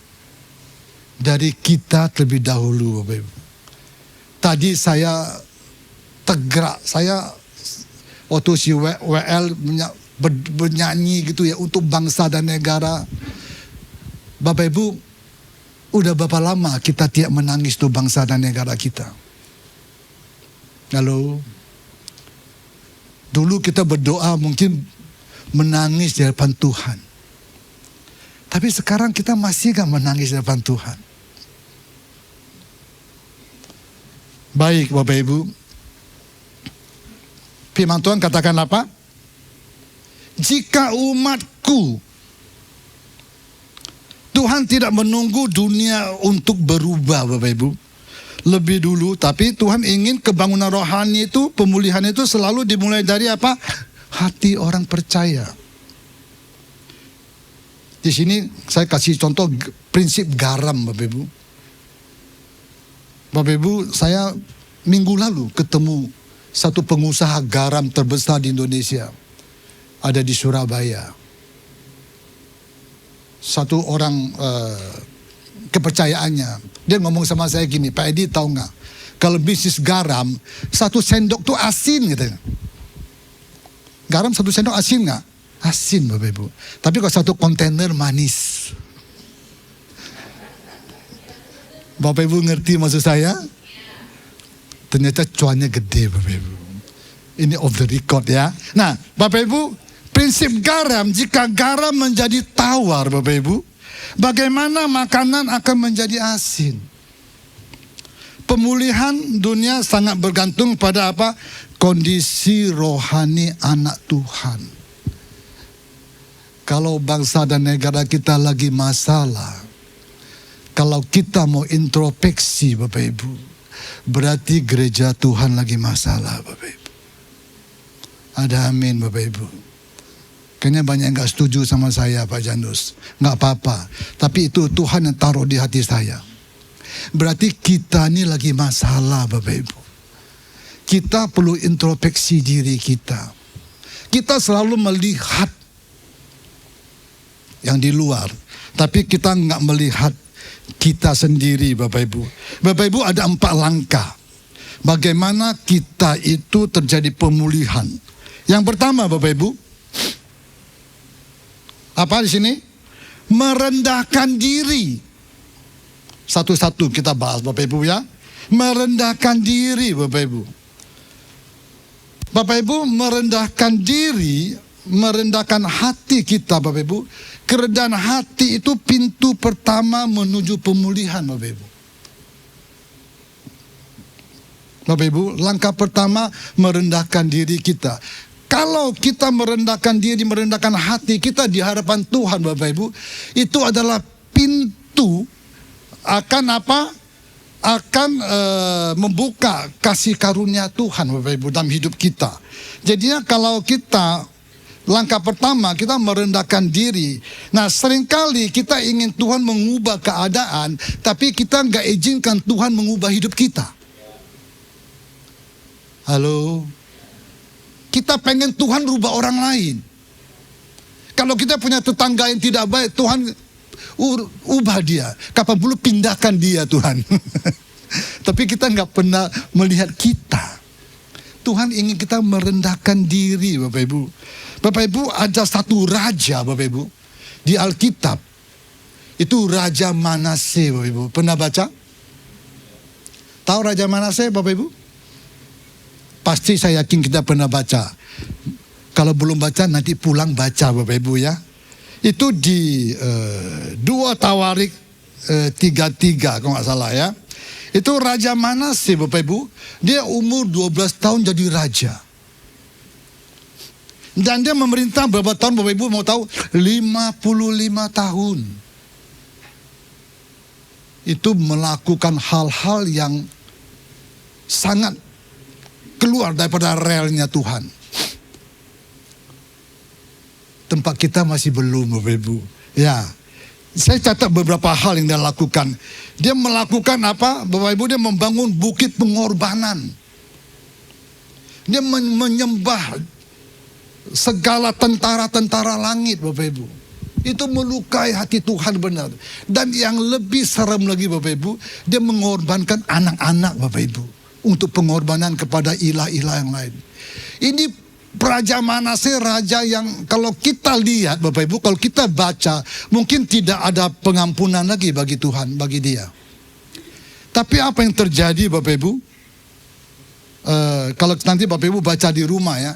C: dari kita terlebih dahulu Bapak Ibu. Tadi saya tegak, saya waktu si WL bernyanyi gitu ya untuk bangsa dan negara. Bapak Ibu, udah berapa lama kita tidak menangis tuh bangsa dan negara kita? Halo? Dulu kita berdoa mungkin menangis di hadapan Tuhan. Tapi sekarang kita masih gak menangis di depan Tuhan. Baik Bapak Ibu. Firman Tuhan katakan apa? Jika umatku, Tuhan tidak menunggu dunia untuk berubah Bapak Ibu lebih dulu, tapi Tuhan ingin kebangunan rohani itu, pemulihan itu selalu dimulai dari apa? Hati orang percaya. Di sini saya kasih contoh prinsip garam Bapak Ibu. Bapak Ibu, saya minggu lalu ketemu satu pengusaha garam terbesar di Indonesia. Ada di Surabaya. Satu orang kepercayaannya. Dia ngomong sama saya gini, Pak Edi tahu nggak? Kalau bisnis garam, 1 sendok tuh asin gitu. Garam 1 sendok asin nggak? Asin Bapak Ibu. Tapi kalau 1 kontainer manis. Bapak Ibu ngerti maksud saya? Ternyata cuannya gede Bapak Ibu. Ini off the record ya. Nah Bapak Ibu, prinsip garam, jika garam menjadi tawar Bapak Ibu, bagaimana makanan akan menjadi asin? Pemulihan dunia sangat bergantung pada apa? Kondisi rohani anak Tuhan. Kalau bangsa dan negara kita lagi masalah, kalau kita mau introspeksi Bapak Ibu, berarti gereja Tuhan lagi masalah Bapak Ibu. Ada amin Bapak Ibu. Kayaknya banyak yang gak setuju sama saya Pak Janus. Gak apa-apa. Tapi itu Tuhan yang taruh di hati saya. Berarti kita ini lagi masalah Bapak Ibu. Kita perlu introspeksi diri kita. Kita selalu melihat yang di luar. Tapi kita gak melihat kita sendiri Bapak Ibu. Bapak Ibu, ada 4 langkah. Bagaimana kita itu terjadi pemulihan. Yang pertama Bapak Ibu, apa di sini? Merendahkan diri. Satu-satu kita bahas Bapak Ibu ya. Merendahkan diri Bapak Ibu. Bapak Ibu, merendahkan diri, merendahkan hati kita Bapak Ibu. Kerendahan hati itu pintu pertama menuju pemulihan Bapak Ibu. Bapak Ibu, langkah pertama merendahkan diri kita. Kalau kita merendahkan diri, merendahkan hati kita di hadapan Tuhan Bapak Ibu, itu adalah pintu akan apa? Akan membuka kasih karunia Tuhan Bapak Ibu dalam hidup kita. Jadinya kalau kita, langkah pertama kita merendahkan diri. Nah seringkali kita ingin Tuhan mengubah keadaan, tapi kita nggak izinkan Tuhan mengubah hidup kita. Halo? Kita pengen Tuhan rubah orang lain. Kalau kita punya tetangga yang tidak baik, Tuhan ubah dia. Kapan perlu pindahkan dia Tuhan. Tapi kita nggak pernah melihat kita. Tuhan ingin kita merendahkan diri Bapak Ibu. Bapak Ibu, ada satu raja Bapak Ibu di Alkitab. Itu Raja Manase Bapak Ibu. Pernah baca? Tahu Raja Manase Bapak Ibu? Pasti saya yakin kita pernah baca. Kalau belum baca nanti pulang baca Bapak Ibu ya. Itu di 2 Tawarik 3:3 kalau nggak salah ya. Itu Raja Manase Bapak Ibu. Dia umur 12 tahun jadi raja. Dan dia memerintah berapa tahun Bapak Ibu mau tahu? 55 tahun. Itu melakukan hal-hal yang sangat keluar daripada relnya Tuhan. Tempat kita masih belum Bapak Ibu. Ya, saya catat beberapa hal yang dia lakukan. Dia melakukan apa? Bapak Ibu, dia membangun bukit pengorbanan. Dia menyembah segala tentara-tentara langit Bapak Ibu. Itu melukai hati Tuhan benar. Dan yang lebih serem lagi Bapak Ibu, dia mengorbankan anak-anak Bapak Ibu untuk pengorbanan kepada ilah-ilah yang lain. Ini Raja Manase, raja yang kalau kita lihat Bapak Ibu, kalau kita baca, mungkin tidak ada pengampunan lagi bagi Tuhan, bagi dia. Tapi apa yang terjadi Bapak Ibu? Kalau nanti Bapak Ibu baca di rumah ya,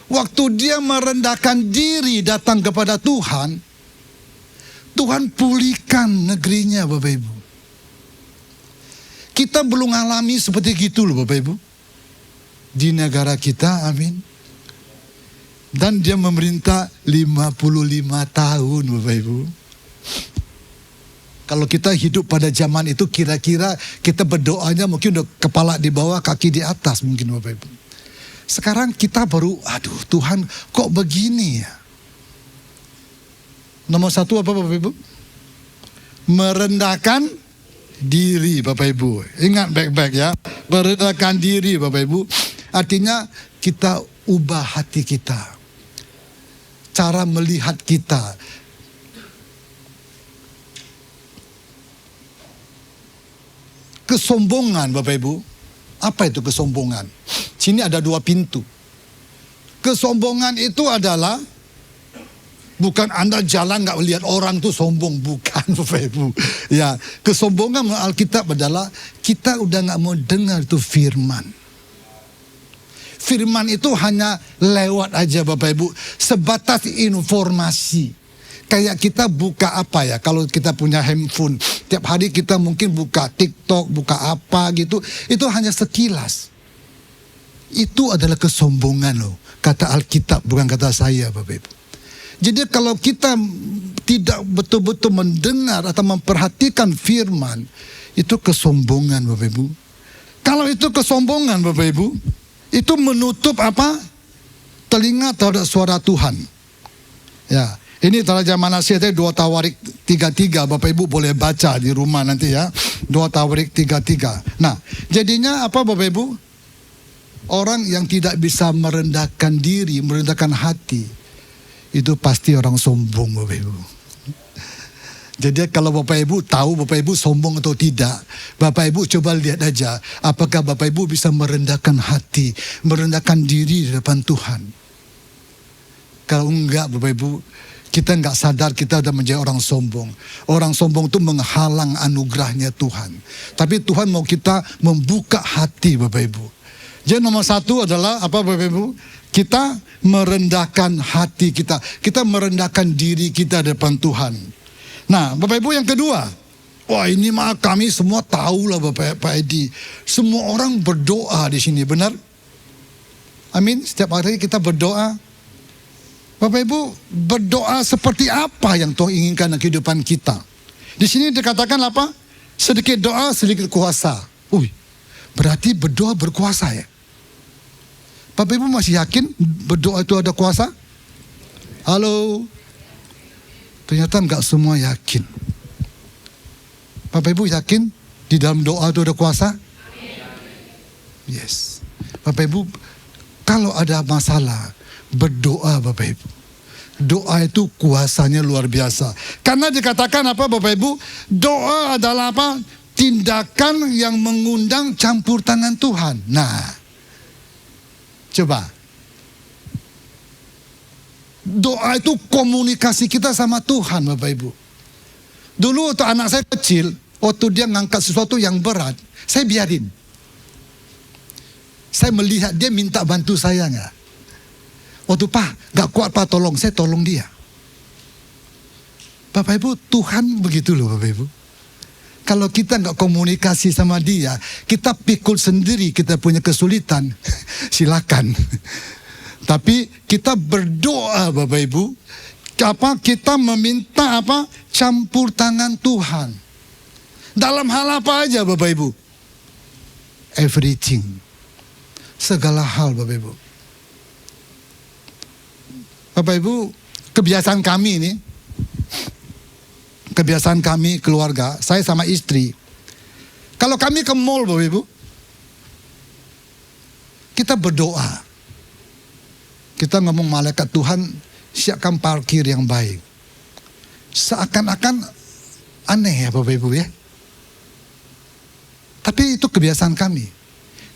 C: waktu dia merendahkan diri datang kepada Tuhan, Tuhan pulihkan negerinya Bapak Ibu. Kita belum alami seperti gitu loh Bapak Ibu. Di negara kita, amin. Dan dia memerintah 55 tahun Bapak Ibu. Kalau kita hidup pada zaman itu kira-kira kita berdoanya mungkin udah kepala di bawah, kaki di atas mungkin Bapak Ibu. Sekarang kita baru, aduh Tuhan kok begini ya. Nomor satu apa Bapak Ibu? Merendahkan diri Bapak Ibu. Ingat baik-baik ya. Merendahkan diri Bapak Ibu. Artinya kita ubah hati kita. Cara melihat kita. Kesombongan Bapak Ibu. Apa itu kesombongan? Sini ada 2 pintu. Kesombongan itu adalah bukan Anda jalan nggak melihat orang tuh sombong, bukan Bapak Ibu. Ya, kesombongan menurut Alkitab adalah kita udah nggak mau dengar itu firman. Firman itu hanya lewat aja Bapak Ibu, sebatas informasi. Kayak kita buka apa ya, kalau kita punya handphone, tiap hari kita mungkin buka TikTok, buka apa gitu, itu hanya sekilas. Itu adalah kesombongan loh, kata Alkitab, bukan kata saya Bapak Ibu. Jadi kalau kita tidak betul-betul mendengar atau memperhatikan firman, itu kesombongan Bapak Ibu. Kalau itu kesombongan Bapak Ibu, itu menutup apa? Telinga terhadap suara Tuhan. Ya, ini terjemahan nasihatnya 2 Tawarik 3:3. Bapak Ibu boleh baca di rumah nanti ya. 2 Tawarik 3:3. Nah, jadinya apa Bapak Ibu? Orang yang tidak bisa merendahkan diri, merendahkan hati, itu pasti orang sombong Bapak Ibu. Jadi kalau Bapak Ibu tahu Bapak Ibu sombong atau tidak, Bapak Ibu coba lihat aja apakah Bapak Ibu bisa merendahkan hati, merendahkan diri di depan Tuhan. Kalau enggak Bapak Ibu, kita enggak sadar kita sudah menjadi orang sombong. Orang sombong itu menghalang anugerahnya Tuhan. Tapi Tuhan mau kita membuka hati Bapak Ibu. Jadi nomor 1 adalah apa Bapak Ibu? Kita merendahkan hati kita. Kita merendahkan diri kita di depan Tuhan. Nah Bapak Ibu yang kedua. Wah ini mah kami semua tahu lah Pak Edi. Semua orang berdoa di sini, benar? Amin. Setiap hari kita berdoa. Bapak Ibu berdoa seperti apa yang Tuhan inginkan dalam kehidupan kita. Di sini dikatakan apa? Sedikit doa, sedikit kuasa. Berarti berdoa berkuasa ya. Bapak Ibu masih yakin berdoa itu ada kuasa? Halo? Ternyata enggak semua yakin. Bapak Ibu yakin di dalam doa itu ada kuasa? Yes. Bapak Ibu, kalau ada masalah, berdoa Bapak Ibu. Doa itu kuasanya luar biasa. Karena dikatakan apa Bapak Ibu? Doa adalah apa? Tindakan yang mengundang campur tangan Tuhan. Nah, coba. Doa itu komunikasi kita sama Tuhan Bapak Ibu. Dulu waktu anak saya kecil, waktu dia ngangkat sesuatu yang berat, saya biarin. Saya melihat dia minta bantu saya nggak. Waktu Pak, gak kuat Pak tolong, saya tolong dia. Bapak Ibu, Tuhan begitu loh Bapak Ibu. Kalau kita gak komunikasi sama dia, kita pikul sendiri, kita punya kesulitan, silakan. Tapi kita berdoa Bapak Ibu, kita meminta apa? Campur tangan Tuhan. Dalam hal apa aja Bapak Ibu? Everything. Segala hal Bapak Ibu. Bapak Ibu, kebiasaan kami ini, kebiasaan kami keluarga, saya sama istri, kalau kami ke mall Bapak Ibu, kita berdoa. Kita ngomong malaikat Tuhan, siapkan parkir yang baik. Seakan-akan aneh ya Bapak Ibu ya. Tapi itu kebiasaan kami.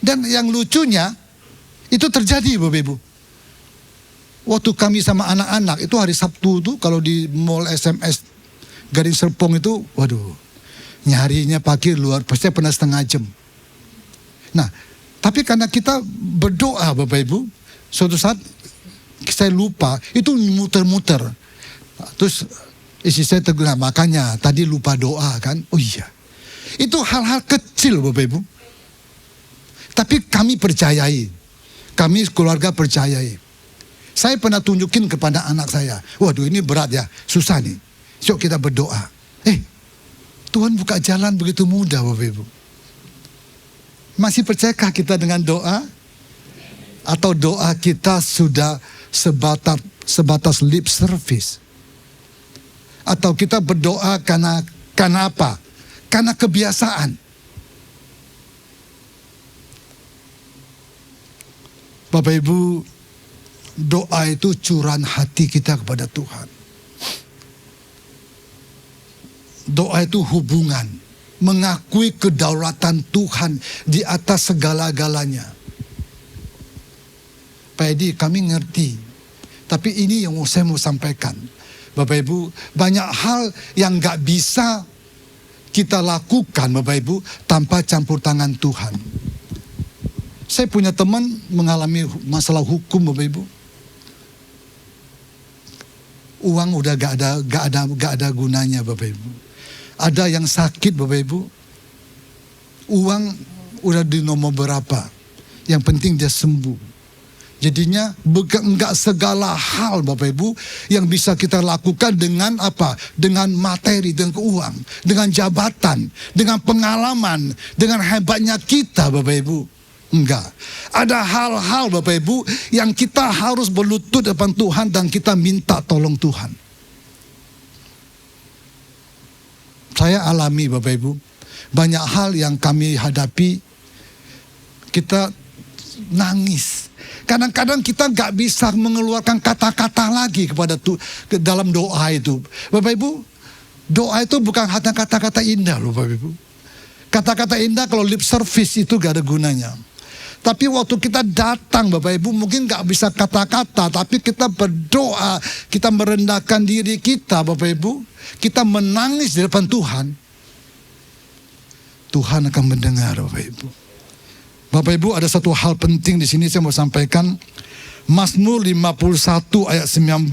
C: Dan yang lucunya, itu terjadi Bapak Ibu. Waktu kami sama anak-anak, itu hari Sabtu tuh kalau di mall SMS Gading Serpong itu, waduh, nyarinya parkir luar, pasti pernah setengah jam. Nah, tapi karena kita berdoa Bapak Ibu, suatu saat saya lupa, itu muter-muter. Terus Istri saya tegur, "Nah, makanya tadi lupa doa kan." Oh iya. Itu hal-hal kecil Bapak Ibu. Tapi kami percayai. Kami keluarga percayai. Saya pernah tunjukin kepada anak saya. Waduh, ini berat ya, susah nih. Yuk kita berdoa. Tuhan buka jalan begitu mudah Bapak Ibu. Masih percayakah kita dengan doa? Atau doa kita sudah sebatas lip service? Atau kita berdoa karena apa? Karena kebiasaan. Bapak Ibu, doa itu curahan hati kita kepada Tuhan. Doa itu hubungan, mengakui kedaulatan Tuhan di atas segala-galanya. Pak Edi, kami ngerti, tapi ini yang saya mau sampaikan. Bapak Ibu, banyak hal yang gak bisa kita lakukan Bapak Ibu tanpa campur tangan Tuhan. Saya punya teman mengalami masalah hukum Bapak Ibu. Uang udah gak ada gunanya Bapak Ibu. Ada yang sakit Bapak Ibu. Uang udah di nomor berapa. Yang penting dia sembuh. Jadinya enggak segala hal Bapak Ibu yang bisa kita lakukan dengan apa? Dengan materi, dengan uang, dengan jabatan, dengan pengalaman, dengan hebatnya kita Bapak Ibu. Enggak. Ada hal-hal Bapak Ibu yang kita harus berlutut depan Tuhan dan kita minta tolong Tuhan. Saya alami Bapak Ibu, banyak hal yang kami hadapi, kita nangis. Kadang-kadang kita gak bisa mengeluarkan kata-kata lagi kepada ke dalam doa itu. Bapak Ibu, doa itu bukan hanya kata-kata indah loh Bapak Ibu. Kata-kata indah kalau lip service itu gak ada gunanya. Tapi waktu kita datang Bapak Ibu mungkin gak bisa kata-kata, tapi kita berdoa, kita merendahkan diri kita Bapak Ibu, kita menangis di depan Tuhan. Tuhan akan mendengar Bapak Ibu. Bapak Ibu, ada satu hal penting di sini saya mau sampaikan. Mazmur 51 ayat 19.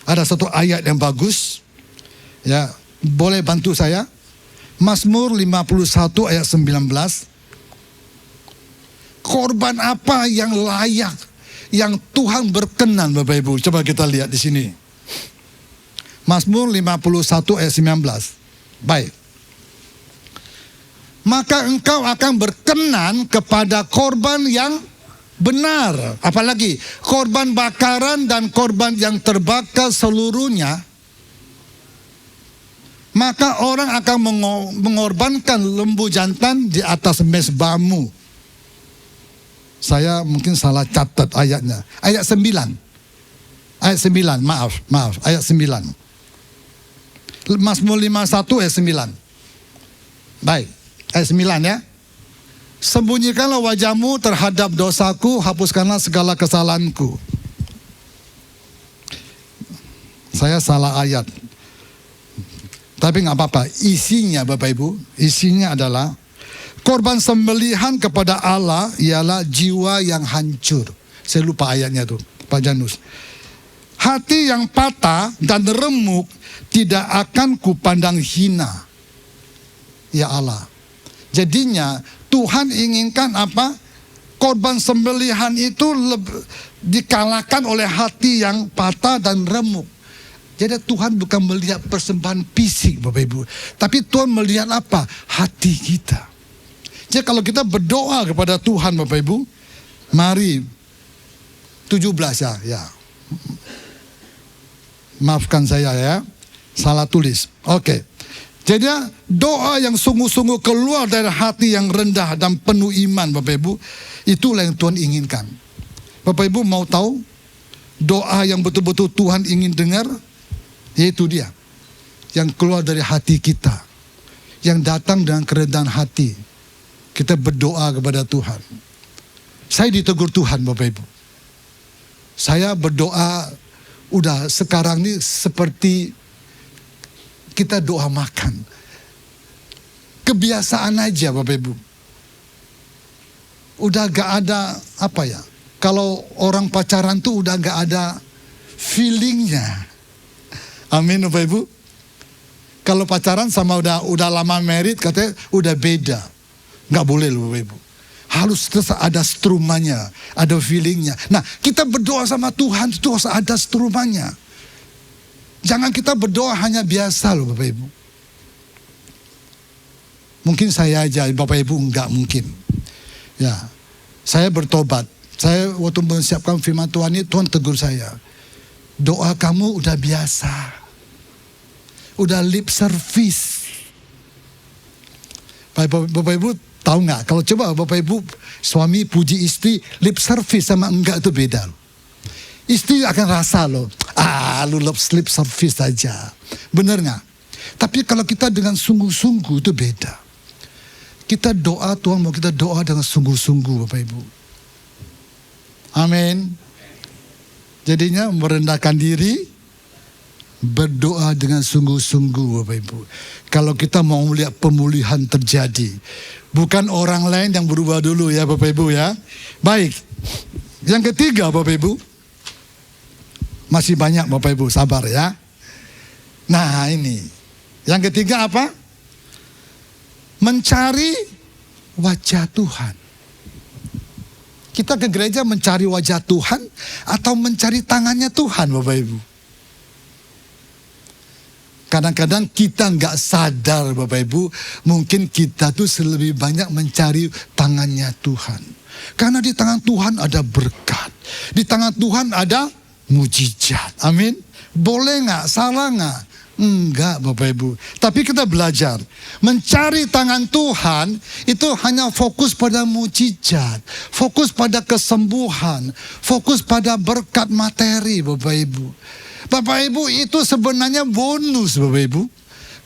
C: Ada satu ayat yang bagus. Ya, boleh bantu saya? Mazmur 51 ayat 19. Korban apa yang layak, yang Tuhan berkenan Bapak Ibu? Coba kita lihat di sini. Mazmur 51 ayat 19. Baik. Maka engkau akan berkenan kepada korban yang benar. Apalagi korban bakaran dan korban yang terbakar seluruhnya. Maka orang akan mengorbankan lembu jantan di atas mezbahmu. Saya mungkin salah catat ayatnya. Ayat 9. Ayat 9, maaf. Ayat 9. Mazmur 51 ayat 9. Baik, ayat 9 ya. Sembunyikanlah wajahmu terhadap dosaku, hapuskanlah segala kesalahanku. Saya salah ayat. Tapi gak apa-apa. Isinya Bapak Ibu, isinya adalah korban sembelihan kepada Allah ialah jiwa yang hancur. Saya lupa ayatnya tuh, Pak Janus. Hati yang patah dan remuk tidak akan kupandang hina. Ya Allah. Jadinya Tuhan inginkan apa? Korban sembelihan itu dikalahkan oleh hati yang patah dan remuk. Jadi Tuhan bukan melihat persembahan fisik Bapak Ibu. Tapi Tuhan melihat apa? Hati kita. Jadi kalau kita berdoa kepada Tuhan Bapak Ibu, mari 17 ya. Maafkan saya ya, salah tulis. Oke. Jadi doa yang sungguh-sungguh keluar dari hati yang rendah dan penuh iman Bapak Ibu, itulah yang Tuhan inginkan. Bapak Ibu mau tahu doa yang betul-betul Tuhan ingin dengar? Yaitu dia, yang keluar dari hati kita, yang datang dengan kerendahan hati. Kita berdoa kepada Tuhan. Saya ditegur Tuhan Bapak Ibu. Saya berdoa, udah sekarang ini seperti kita doa makan. Kebiasaan aja Bapak Ibu. Udah gak ada apa ya. Kalau orang pacaran tuh udah gak ada feelingnya. Amin Bapak Ibu. Kalau pacaran sama udah lama married katanya udah beda. Nggak boleh loh Bapak Ibu. Harus terus ada strumanya, ada feelingnya. Nah kita berdoa sama Tuhan itu harus ada strumanya. Jangan kita berdoa hanya biasa loh Bapak Ibu. Mungkin saya aja, Bapak Ibu enggak mungkin. Ya, saya bertobat. Saya waktu menyiapkan firman Tuhan ini, Tuhan tegur saya. Doa kamu udah biasa. Udah lip service. Bapak Ibu tahu nggak? Kalau coba Bapak Ibu suami puji istri, lip service sama enggak itu beda. Istri akan rasa loh, lu lip service aja. Bener nggak? Tapi kalau kita dengan sungguh-sungguh itu beda. Kita doa, Tuhan mau kita doa dengan sungguh-sungguh Bapak Ibu. Amin. Jadinya merendahkan diri, berdoa dengan sungguh-sungguh Bapak Ibu. Kalau kita mau melihat pemulihan terjadi. Bukan orang lain yang berubah dulu ya Bapak Ibu ya. Baik. Yang ketiga Bapak Ibu. Masih banyak Bapak Ibu, sabar ya. Nah ini. Yang ketiga apa? Mencari wajah Tuhan. Kita ke gereja mencari wajah Tuhan atau mencari tangannya Tuhan Bapak Ibu. Kadang-kadang kita nggak sadar Bapak Ibu, mungkin kita tuh lebih banyak mencari tangannya Tuhan. Karena di tangan Tuhan ada berkat, di tangan Tuhan ada mujizat. Amin. Boleh nggak? Salah nggak? Enggak Bapak Ibu. Tapi kita belajar mencari tangan Tuhan itu hanya fokus pada mujizat, fokus pada kesembuhan, fokus pada berkat materi Bapak Ibu. Bapak Ibu itu sebenarnya bonus Bapak Ibu.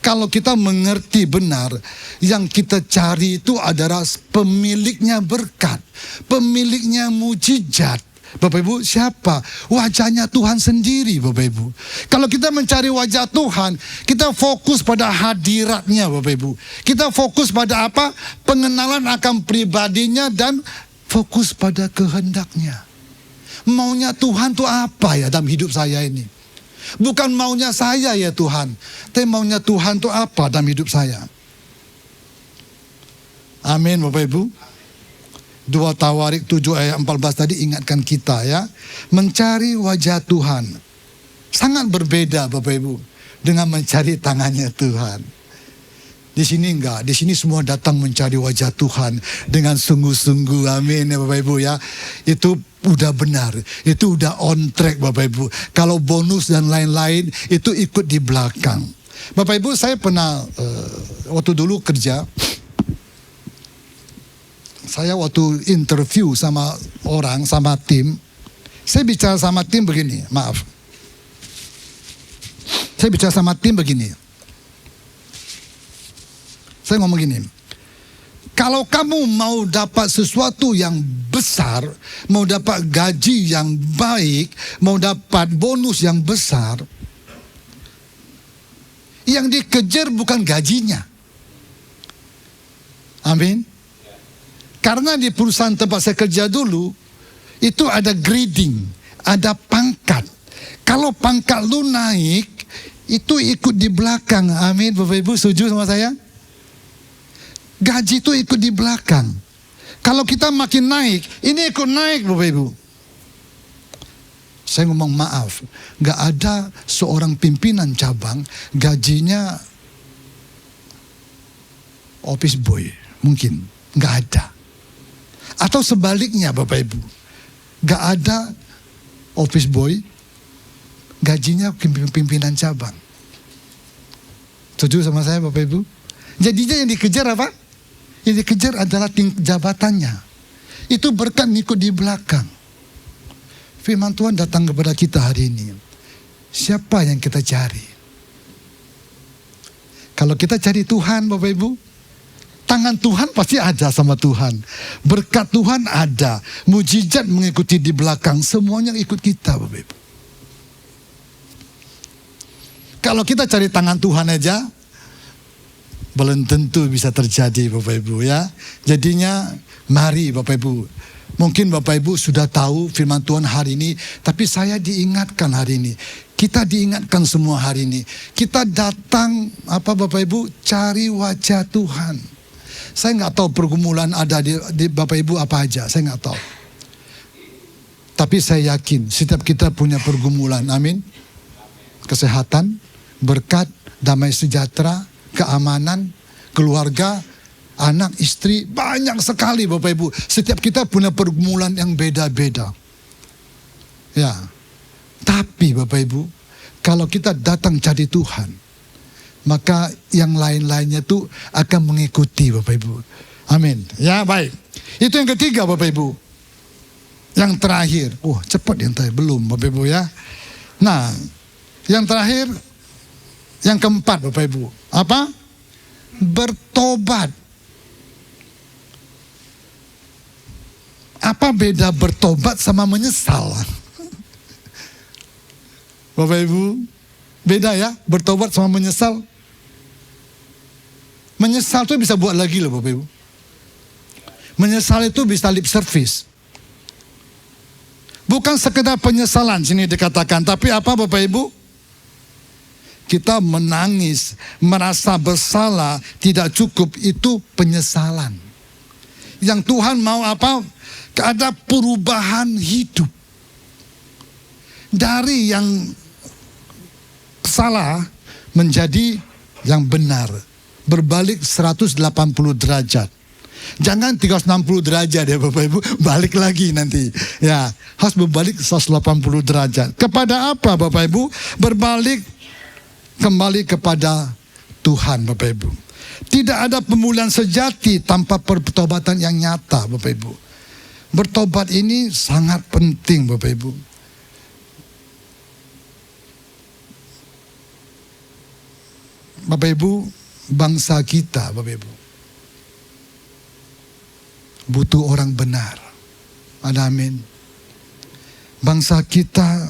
C: Kalau kita mengerti benar, yang kita cari itu adalah pemiliknya berkat, pemiliknya mujizat. Bapak Ibu siapa? Wajahnya Tuhan sendiri Bapak Ibu. Kalau kita mencari wajah Tuhan, kita fokus pada hadiratnya Bapak Ibu. Kita fokus pada apa? Pengenalan akan pribadinya dan fokus pada kehendaknya. Maunya Tuhan itu apa ya dalam hidup saya ini? Bukan maunya saya ya Tuhan, tapi maunya Tuhan itu apa dalam hidup saya? Amin Bapak Ibu. 2 Tawarik 7 ayat 14 tadi ingatkan kita ya. Mencari wajah Tuhan. Sangat berbeda Bapak Ibu dengan mencari tangannya Tuhan. Di sini enggak, di sini semua datang mencari wajah Tuhan dengan sungguh-sungguh. Amin ya Bapak Ibu ya. Itu udah benar, itu udah on track Bapak Ibu. Kalau bonus dan lain-lain itu ikut di belakang. Bapak Ibu saya pernah waktu dulu kerja, saya waktu interview sama orang, sama tim, saya bicara sama tim begini, maaf. Saya bicara sama tim begini. Saya ngomong gini, kalau kamu mau dapat sesuatu yang besar, mau dapat gaji yang baik, mau dapat bonus yang besar, yang dikejar bukan gajinya. Amin. Karena di perusahaan tempat saya kerja dulu, itu ada grading, ada pangkat. Kalau pangkat lu naik, itu ikut di belakang. Amin, Bapak Ibu setuju sama saya? Gaji itu ikut di belakang. Kalau kita makin naik, ini ikut naik Bapak Ibu. Saya ngomong maaf, gak ada seorang pimpinan cabang gajinya office boy, mungkin gak ada. Atau sebaliknya Bapak Ibu, gak ada office boy gajinya pimpinan cabang. Setuju sama saya Bapak Ibu? Jadinya yang dikejar apa? Yang dikejar adalah jabatannya. Itu berkat ngikut di belakang. Firman Tuhan datang kepada kita hari ini. Siapa yang kita cari? Kalau kita cari Tuhan Bapak Ibu, tangan Tuhan pasti ada sama Tuhan. Berkat Tuhan ada. Mujizat mengikuti di belakang. Semuanya ikut kita Bapak Ibu. Kalau kita cari tangan Tuhan aja, belum tentu bisa terjadi Bapak Ibu ya. Jadinya mari Bapak Ibu. Mungkin Bapak Ibu sudah tahu firman Tuhan hari ini, tapi saya diingatkan hari ini. Kita diingatkan semua hari ini. Kita datang, Bapak Ibu, cari wajah Tuhan. Saya nggak tahu pergumulan ada di Bapak Ibu apa aja, saya nggak tahu. Tapi saya yakin setiap kita punya pergumulan, amin. Kesehatan, berkat, damai sejahtera, keamanan, keluarga, anak, istri, banyak sekali Bapak Ibu. Setiap kita punya pergumulan yang beda-beda. Ya, tapi Bapak Ibu, kalau kita datang cari Tuhan, maka yang lain-lainnya itu akan mengikuti Bapak Ibu. Amin. Ya, baik. Itu yang ketiga Bapak Ibu. Yang terakhir, cepat yang terakhir, belum Bapak Ibu ya. Nah, yang terakhir, yang keempat Bapak Ibu, apa? Bertobat. Apa beda bertobat sama menyesal? Bapak Ibu, beda ya, bertobat sama menyesal. Menyesal itu bisa buat lagi loh Bapak Ibu. Menyesal itu bisa lip service. Bukan sekedar penyesalan sini dikatakan, tapi apa Bapak Ibu? Kita menangis, merasa bersalah, tidak cukup, itu penyesalan. Yang Tuhan mau apa? Ada perubahan hidup. Dari yang salah menjadi yang benar. Berbalik 180 derajat. Jangan 360 derajat ya Bapak Ibu, balik lagi nanti. Ya, harus berbalik 180 derajat. Kepada apa Bapak Ibu? Berbalik kembali kepada Tuhan Bapak Ibu. Tidak ada pemulihan sejati tanpa pertobatan yang nyata Bapak Ibu. Bertobat ini sangat penting Bapak Ibu. Bapak Ibu, bangsa kita Bapak Ibu butuh orang benar. Amin. Bangsa kita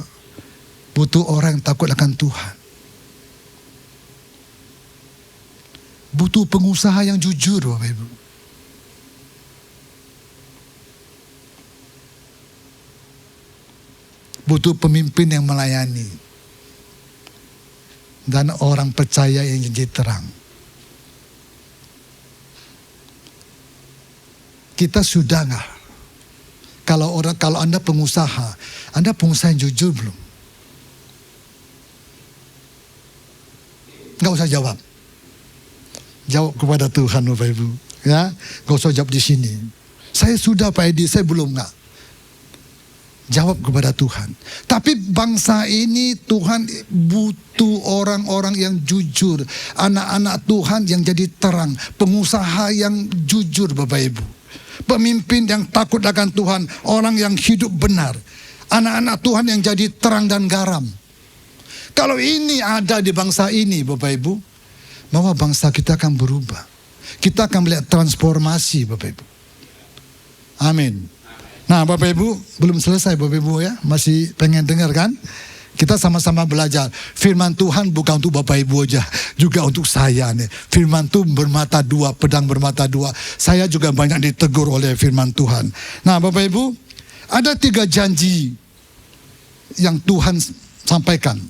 C: butuh orang yang takut akan Tuhan. Butuh pengusaha yang jujur Bapak Ibu. Butuh pemimpin yang melayani. Dan orang percaya yang jadi terang. Kita sudah nggak? Kalau Anda pengusaha yang jujur belum? Nggak usah jawab. Jawab kepada Tuhan Bapak Ibu. Ya, nggak usah jawab di sini. Saya sudah Pak Edi, saya belum nggak. Jawab kepada Tuhan. Tapi bangsa ini Tuhan butuh orang-orang yang jujur. Anak-anak Tuhan yang jadi terang. Pengusaha yang jujur Bapak Ibu. Pemimpin yang takut akan Tuhan. Orang yang hidup benar. Anak-anak Tuhan yang jadi terang dan garam. Kalau ini ada di bangsa ini Bapak Ibu, maka bangsa kita akan berubah. Kita akan melihat transformasi Bapak Ibu. Amin. Nah Bapak Ibu, belum selesai Bapak Ibu ya, masih pengen dengar kan? Kita sama-sama belajar. Firman Tuhan bukan untuk Bapak Ibu aja, juga untuk saya nih. Firman Tuhan bermata dua, pedang bermata dua. Saya juga banyak ditegur oleh firman Tuhan. Nah Bapak Ibu, ada 3 janji yang Tuhan sampaikan.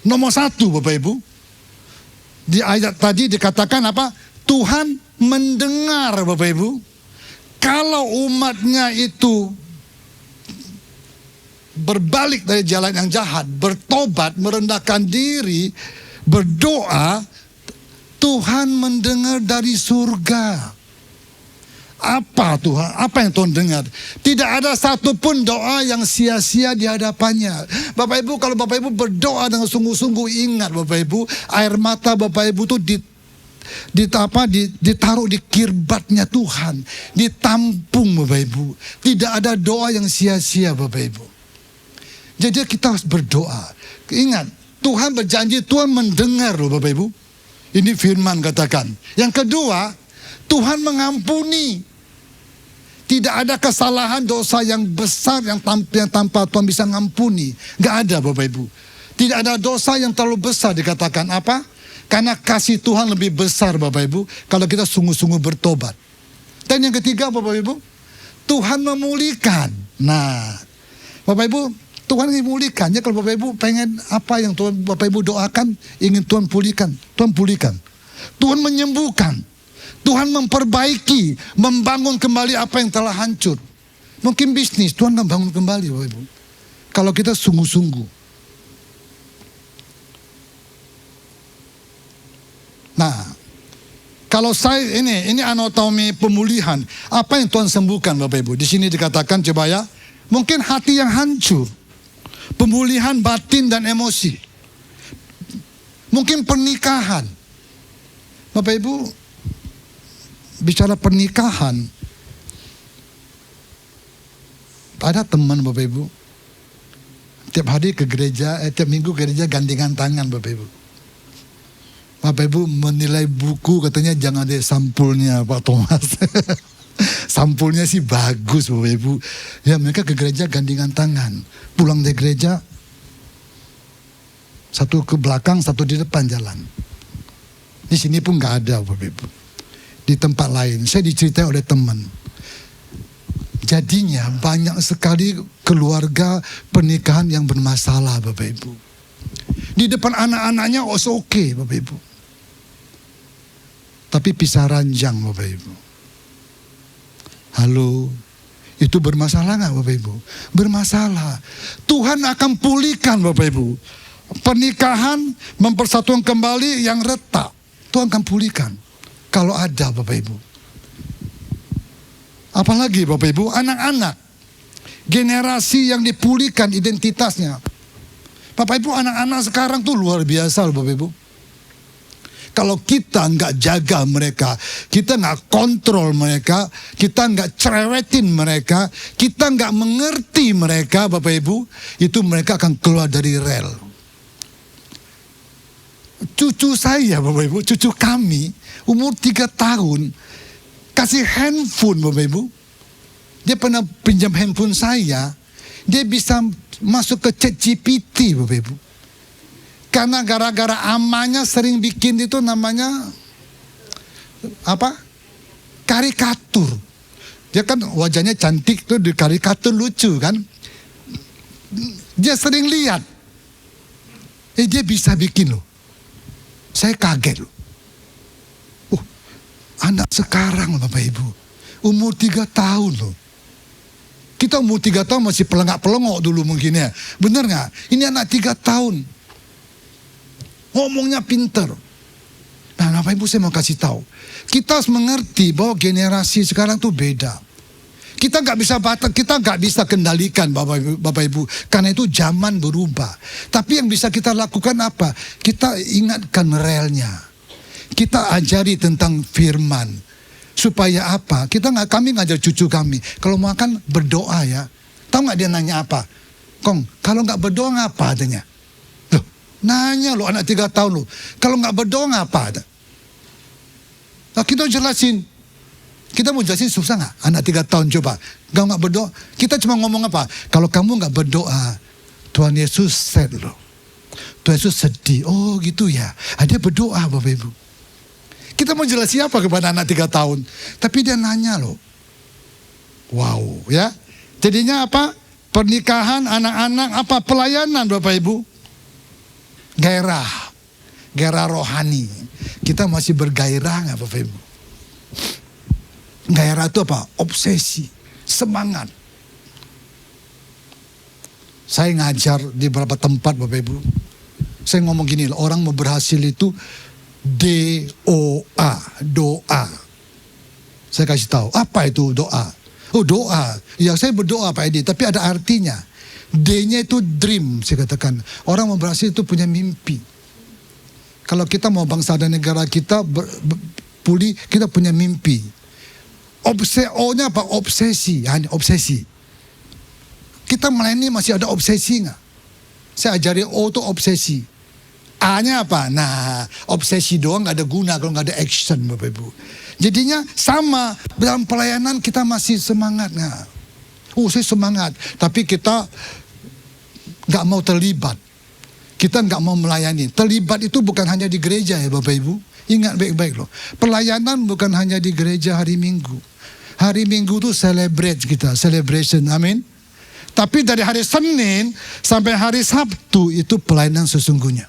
C: Nomor 1 Bapak Ibu, di ayat tadi dikatakan apa? Tuhan mendengar Bapak Ibu. Kalau umatnya itu berbalik dari jalan yang jahat, bertobat, merendahkan diri, berdoa, Tuhan mendengar dari surga. Apa Tuhan? Apa yang Tuhan dengar? Tidak ada satupun doa yang sia-sia di hadapannya. Bapak Ibu, kalau Bapak Ibu berdoa dengan sungguh-sungguh, ingat Bapak Ibu, air mata Bapak Ibu itu ditaruh di kirbatnya Tuhan, ditampung Bapak Ibu. Tidak ada doa yang sia-sia Bapak Ibu. Jadi kita harus berdoa. Ingat, Tuhan berjanji, Tuhan mendengar loh Bapak Ibu. Ini firman katakan. Yang kedua, Tuhan mengampuni. Tidak ada kesalahan dosa yang besar yang tanpa Tuhan bisa mengampuni. Gak ada Bapak Ibu. Tidak ada dosa yang terlalu besar dikatakan apa? Karena kasih Tuhan lebih besar Bapak Ibu, kalau kita sungguh-sungguh bertobat. Dan yang ketiga Bapak Ibu, Tuhan memulihkan. Nah, Bapak Ibu, Tuhan ingin pulihkan. Ya kalau Bapak Ibu pengen apa yang Tuhan Bapak Ibu doakan, ingin Tuhan pulihkan, Tuhan pulihkan. Tuhan menyembuhkan. Tuhan memperbaiki, membangun kembali apa yang telah hancur. Mungkin bisnis, Tuhan akan bangun kembali Bapak Ibu. Kalau kita sungguh-sungguh. Nah, kalau saya ini anatomi pemulihan, apa yang Tuhan sembuhkan Bapak Ibu? Di sini dikatakan coba ya, mungkin hati yang hancur, pemulihan batin dan emosi, mungkin pernikahan. Bapak Ibu, bicara pernikahan, ada teman Bapak Ibu, tiap hari ke gereja, tiap minggu ke gereja gandengan tangan Bapak Ibu. Bapak Ibu menilai buku katanya jangan ada sampulnya Pak Thomas. Sampulnya sih bagus Bapak Ibu. Ya mereka ke gereja gandengan tangan. Pulang dari gereja, satu ke belakang, satu di depan jalan. Di sini pun gak ada Bapak Ibu. Di tempat lain, saya diceritai oleh teman. Jadinya banyak sekali keluarga pernikahan yang bermasalah Bapak Ibu. Di depan anak-anaknya oke Bapak Ibu. Tapi pisah ranjang Bapak Ibu. Halo, itu bermasalah gak Bapak Ibu? Bermasalah. Tuhan akan pulihkan Bapak Ibu. Pernikahan mempersatukan kembali yang retak. Tuhan akan pulihkan. Kalau ada Bapak Ibu. Apalagi Bapak Ibu, anak-anak. Generasi yang dipulihkan identitasnya. Bapak Ibu, anak-anak sekarang tuh luar biasa loh Bapak Ibu. Kalau kita nggak jaga mereka, kita nggak kontrol mereka, kita nggak cerewetin mereka, kita nggak mengerti mereka Bapak Ibu, itu mereka akan keluar dari rel. Cucu saya Bapak Ibu, cucu kami umur 3 tahun kasih handphone Bapak Ibu. Dia pernah pinjam handphone saya, dia bisa masuk ke ChatGPT Bapak Ibu. Karena gara-gara amanya sering bikin itu namanya apa? Karikatur. Dia kan wajahnya cantik tuh di karikatur lucu kan. Dia sering lihat. Dia bisa bikin loh. Saya kaget loh. Anak sekarang Bapak Ibu. Umur 3 tahun loh. Kita umur 3 tahun masih pelengak-pelengok dulu mungkin ya. Bener gak? Ini anak 3 tahun. Ngomongnya pinter. Nah Bapak Ibu saya mau kasih tahu. Kita harus mengerti bahwa generasi sekarang tuh beda. Kita nggak bisa kendalikan Bapak Ibu. Karena itu zaman berubah. Tapi yang bisa kita lakukan apa? Kita ingatkan relnya. Kita ajari tentang firman. Supaya apa? Kami ngajar cucu kami. Kalau makan berdoa ya. Tahu nggak dia nanya apa? Kong, kalau nggak berdoa ngapa adanya? Loh, nanya loh anak 3 tahun loh. Kalau nggak berdoa ngapa ada? Nah, kita jelasin. Kita mau jelasin susah nggak? Anak 3 tahun coba. Kalau nggak berdoa, kita cuma ngomong apa? Kalau kamu nggak berdoa, Tuhan Yesus sad loh. Tuhan Yesus sedih. Oh gitu ya. Dia berdoa Bapak Ibu. Kita mau jelasin apa kepada anak 3 tahun? Tapi dia nanya loh. Wow ya. Jadinya apa? Pernikahan, anak-anak, apa? Pelayanan Bapak Ibu. Gairah. Gairah rohani. Kita masih bergairah nggak Bapak Ibu? Gairah itu apa? Obsesi. Semangat. Saya ngajar di beberapa tempat Bapak Ibu. Saya ngomong gini, orang mau berhasil itu DOA, doa. Saya kasih tahu, apa itu doa? Oh doa, ya saya berdoa Pak Edi, tapi ada artinya. D-nya itu dream, saya katakan. Orang mau berhasil itu punya mimpi. Kalau kita mau bangsa dan negara kita pulih, kita punya mimpi. O-nya apa? Obsesi, obsesi. Kita melayani masih ada obsesi nggak? Saya ajari O itu obsesi. A-nya apa? Nah, obsesi doang nggak ada guna kalau nggak ada action Bapak Ibu. Jadinya sama, dalam pelayanan kita masih semangat nggak? Oh saya semangat, tapi kita nggak mau terlibat. Kita nggak mau melayani. Terlibat itu bukan hanya di gereja ya Bapak Ibu. Ingat baik-baik loh. Pelayanan bukan hanya di gereja hari Minggu. Hari Minggu itu celebrate kita, celebration, amin. Tapi dari hari Senin sampai hari Sabtu itu pelayanan sesungguhnya.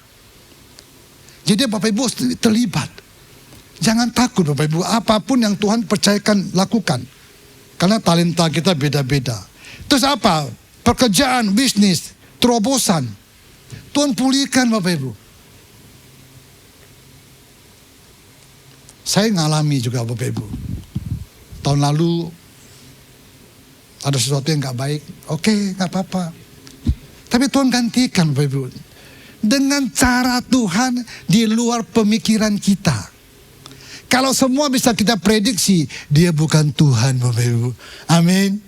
C: Jadi Bapak Ibu terlibat. Jangan takut Bapak Ibu, apapun yang Tuhan percayakan lakukan. Karena talenta kita beda-beda. Terus apa? Pekerjaan, bisnis, terobosan. Tuhan pulihkan Bapak Ibu. Saya ngalami juga Bapak Ibu. Tahun lalu ada sesuatu yang gak baik. Oke, gak apa-apa. Tapi Tuhan gantikan Bapak Ibu. Dengan cara Tuhan di luar pemikiran kita. Kalau semua bisa kita prediksi, dia bukan Tuhan Bapak Ibu. Amin.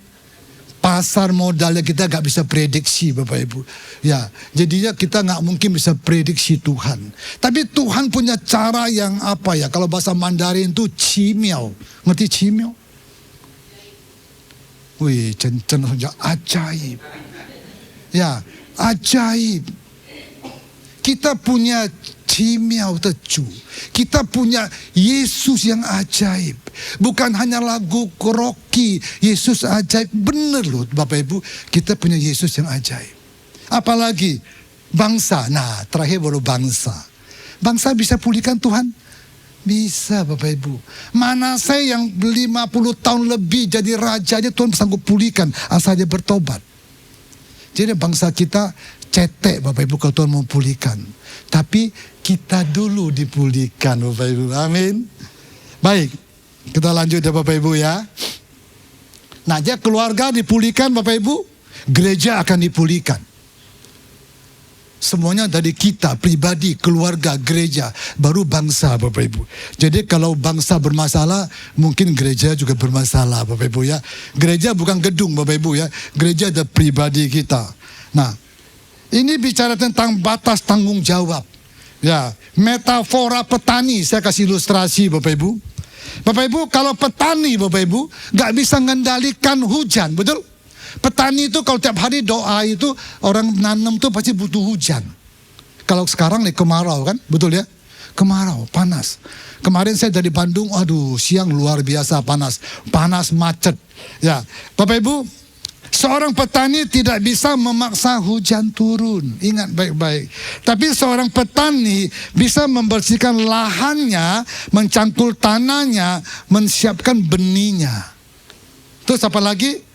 C: Pasar modalnya kita gak bisa prediksi Bapak Ibu. Ya, jadinya kita gak mungkin bisa prediksi Tuhan. Tapi Tuhan punya cara yang apa ya? Kalau bahasa Mandarin itu cimiao. Ngerti cimiao? Wih, cen ajaib. Ya, ajaib. Kita punya cimiao tecu. Kita punya Yesus yang ajaib. Bukan hanya lagu rocky, Yesus ajaib. Bener loh Bapak Ibu, kita punya Yesus yang ajaib. Apalagi bangsa. Nah, terakhir baru bangsa. Bangsa bisa pulihkan Tuhan? Bisa Bapak Ibu. Manaseh yang 50 tahun lebih jadi raja aja Tuhan sanggup pulihkan asal dia bertobat. Jadi bangsa kita cetek Bapak Ibu kalau Tuhan mau pulihkan. Tapi kita dulu dipulihkan Bapak Ibu. Amin. Baik, kita lanjut ya Bapak Ibu ya. Nah, jadi keluarga dipulihkan Bapak Ibu, gereja akan dipulihkan. Semuanya dari kita, pribadi, keluarga, gereja, baru bangsa Bapak Ibu. Jadi kalau bangsa bermasalah, mungkin gereja juga bermasalah Bapak Ibu ya. Gereja bukan gedung Bapak Ibu ya, gereja ada pribadi kita. Nah, ini bicara tentang batas tanggung jawab. Ya, metafora petani, saya kasih ilustrasi Bapak Ibu. Bapak Ibu, kalau petani Bapak Ibu gak bisa mengendalikan hujan, betul? Petani itu kalau tiap hari doa itu orang nanam tuh pasti butuh hujan. Kalau sekarang nih kemarau kan, betul ya? Kemarau, panas. Kemarin saya dari Bandung, aduh siang luar biasa panas. Panas macet. Ya, Bapak Ibu, seorang petani tidak bisa memaksa hujan turun. Ingat baik-baik. Tapi seorang petani bisa membersihkan lahannya, mencangkul tanahnya, menyiapkan benihnya. Terus apa lagi?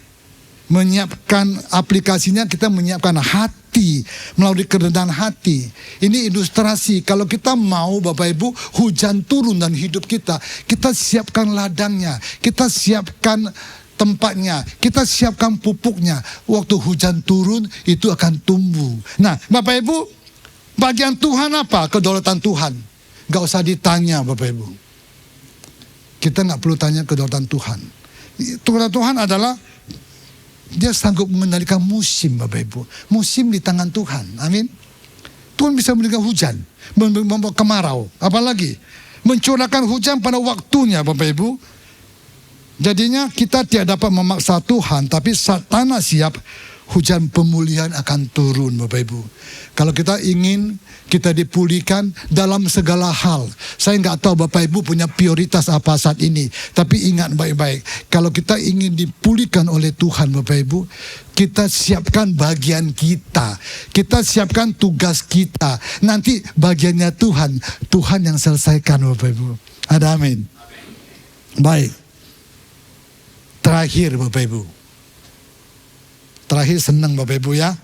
C: Menyiapkan aplikasinya, kita menyiapkan hati melalui kerendahan hati. Ini ilustrasi kalau kita mau Bapak Ibu hujan turun dan hidup kita siapkan ladangnya, kita siapkan tempatnya, kita siapkan pupuknya. Waktu hujan turun itu akan tumbuh. Nah Bapak Ibu, bagian Tuhan apa? Kedaulatan Tuhan. Gak usah ditanya Bapak Ibu. Kita gak perlu tanya kedaulatan Tuhan. Kedaulatan Tuhan adalah dia sanggup mengendalikan musim Bapak Ibu. Musim di tangan Tuhan. Amin. Tuhan bisa memberikan hujan, membawa kemarau. Apalagi mencurahkan hujan pada waktunya Bapak Ibu. Jadinya kita tidak dapat memaksa Tuhan. Tapi saat tanah siap, hujan pemulihan akan turun Bapak Ibu. Kalau kita ingin kita dipulihkan dalam segala hal. Saya nggak tahu Bapak Ibu punya prioritas apa saat ini. Tapi ingat baik-baik. Kalau kita ingin dipulihkan oleh Tuhan Bapak Ibu, kita siapkan bagian kita. Kita siapkan tugas kita. Nanti bagiannya Tuhan. Tuhan yang selesaikan Bapak Ibu. Ada amin. Baik. Terakhir Bapak Ibu. Terakhir senang Bapak Ibu ya.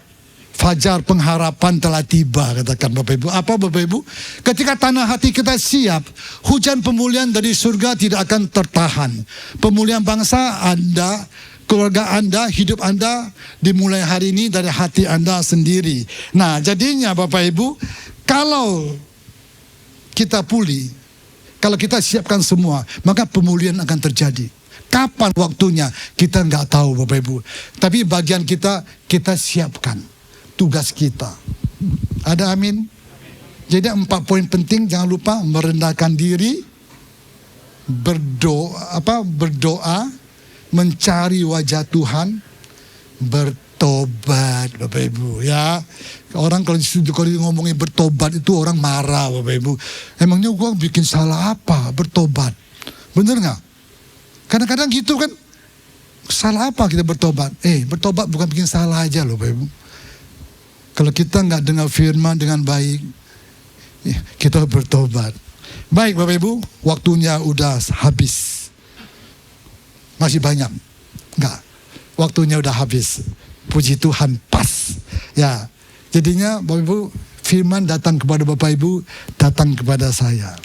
C: Fajar pengharapan telah tiba, katakan Bapak Ibu. Apa Bapak Ibu? Ketika tanah hati kita siap, hujan pemulihan dari surga tidak akan tertahan. Pemulihan bangsa Anda, keluarga Anda, hidup Anda dimulai hari ini dari hati Anda sendiri. Nah jadinya Bapak Ibu, kalau kita pulih, kalau kita siapkan semua, maka pemulihan akan terjadi. Kapan waktunya kita nggak tahu Bapak Ibu. Tapi bagian kita siapkan tugas kita. Ada amin? Jadi 4 poin penting, jangan lupa merendahkan diri, berdoa, mencari wajah Tuhan, bertobat Bapak Ibu ya. Orang kalau ngomongin bertobat itu orang marah Bapak Ibu. Emangnya gua bikin salah apa bertobat? Bener nggak? Kadang-kadang gitu kan. Salah apa kita bertobat? Bertobat bukan bikin salah aja loh Bapak Ibu. Kalau kita nggak dengar firman dengan baik, kita bertobat. Baik Bapak Ibu, waktunya udah habis. Masih banyak? Enggak, waktunya udah habis. Puji Tuhan, pas. Ya, jadinya Bapak Ibu, firman datang kepada Bapak Ibu, datang kepada saya.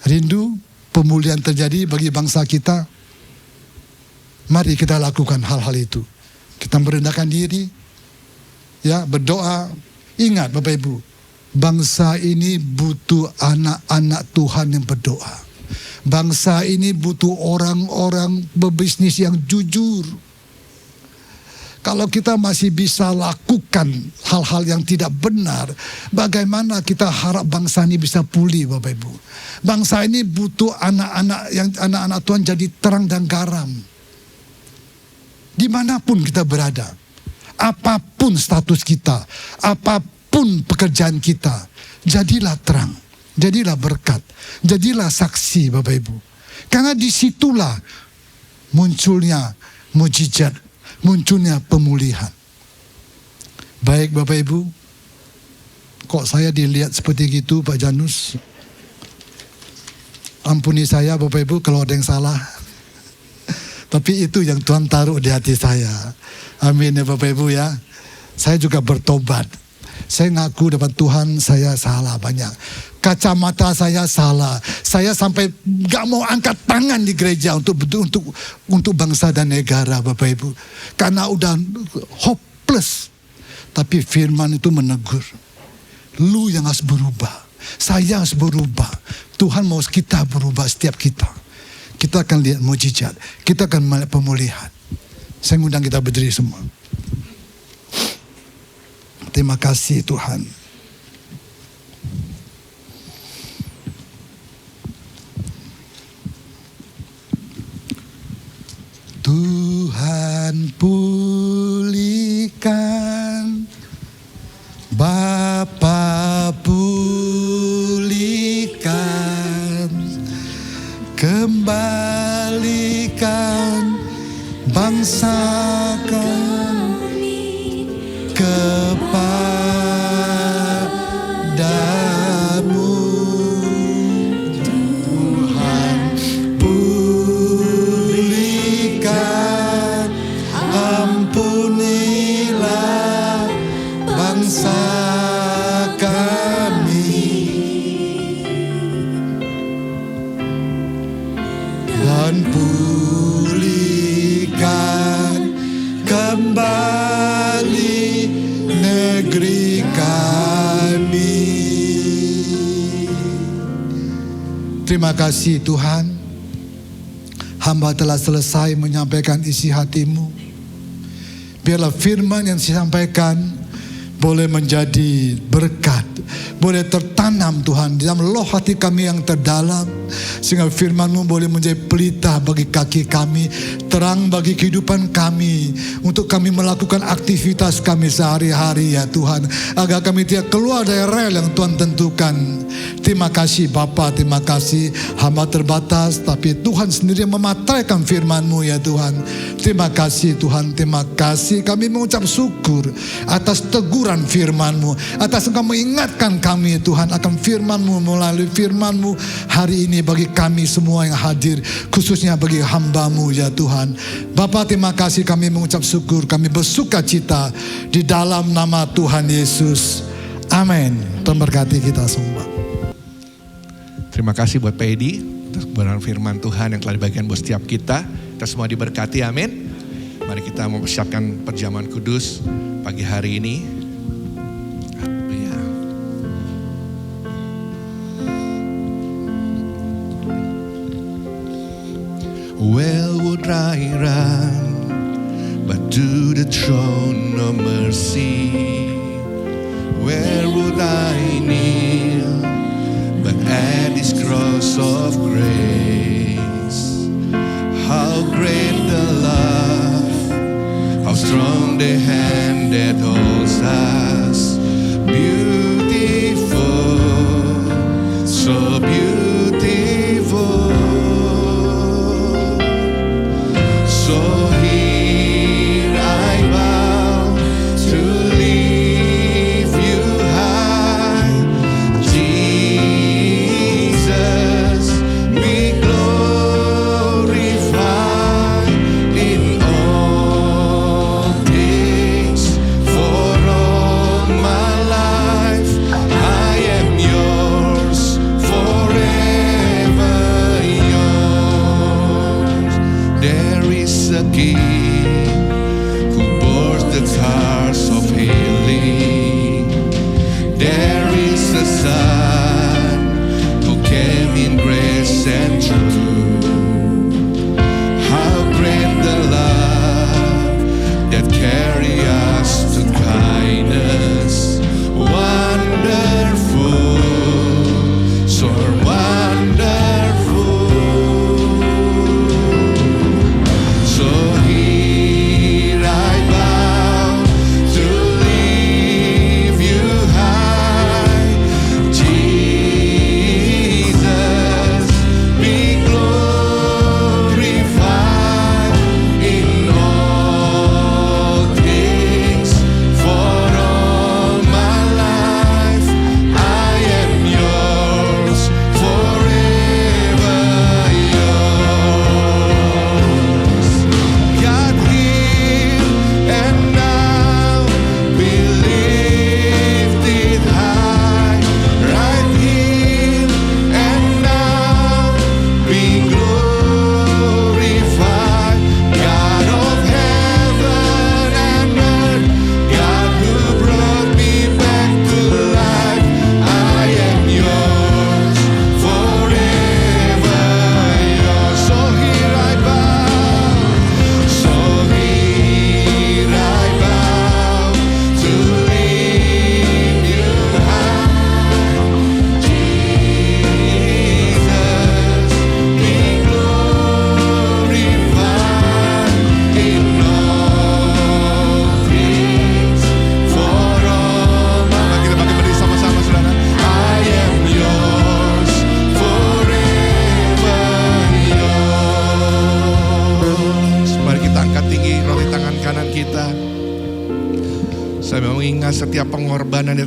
C: Rindu pemulihan terjadi bagi bangsa kita. Mari kita lakukan hal-hal itu. Kita merendahkan diri, ya, berdoa. Ingat Bapak Ibu, bangsa ini butuh anak-anak Tuhan yang berdoa. Bangsa ini butuh orang-orang berbisnis yang jujur. Kalau kita masih bisa lakukan hal-hal yang tidak benar, bagaimana kita harap bangsa ini bisa pulih Bapak Ibu? Bangsa ini butuh anak-anak Tuhan jadi terang dan garam. Dimanapun kita berada, apapun status kita, apapun pekerjaan kita, jadilah terang, jadilah berkat, jadilah saksi Bapak Ibu. Karena disitulah munculnya mujizat, munculnya pemulihan. Baik Bapak Ibu, kok saya dilihat seperti gitu Pak Janus? Ampuni saya Bapak Ibu kalau ada yang salah. Tapi itu yang Tuhan taruh di hati saya. Amin ya Bapak Ibu ya. Saya juga bertobat. Saya ngaku depan Tuhan saya salah banyak. Kacamata saya salah. Saya sampai gak mau angkat tangan di gereja untuk bangsa dan negara Bapak Ibu. Karena udah hopeless. Tapi firman itu menegur. Lu yang harus berubah. Saya harus berubah. Tuhan mau kita berubah, setiap kita. Kita akan lihat mujizat. Kita akan melihat pemulihan. Saya ngundang kita berdiri semua. Terima kasih Tuhan. Tuhan pulihkan, Bapa pulihkan, kembalikan bangsa kami kepadamu. Tuhan pulihkan, ampunilah bangsa kami, dan pulihkan kembali negeri kami. Terima kasih Tuhan, hamba telah selesai menyampaikan isi hatimu. Biarlah firman yang disampaikan boleh menjadi berkat, boleh tertanam Tuhan di dalam loh hati kami yang terdalam, sehingga firman-Mu boleh menjadi pelita bagi kaki kami, terang bagi kehidupan kami, untuk kami melakukan aktivitas kami sehari-hari ya Tuhan, agar kami tidak keluar dari rel yang Tuhan tentukan. Terima kasih Bapa, terima kasih, hamba terbatas, tapi Tuhan sendiri yang memateraikan firman-Mu ya Tuhan. Terima kasih Tuhan, terima kasih. Kami mengucap syukur atas teguran firman-Mu, atas Engkau mengingatkan kami Tuhan akan firman-Mu, melalui firman-Mu hari ini bagi kami semua yang hadir, khususnya bagi hamba-Mu ya Tuhan. Bapa terima kasih, kami mengucap syukur, kami bersuka cita di dalam nama Tuhan Yesus. Amin. Tuhan berkati kita semua.
D: Terima kasih buat Pak Edi atas kebenaran firman Tuhan yang telah dibagikan buat setiap kita. Kita semua diberkati, amin. Mari kita mempersiapkan perjamuan kudus pagi hari ini. Where would I run but to the throne of mercy? Where would I kneel but at this cross of grace? How great the love, how strong the hand that holds us. Beautiful, so beautiful. So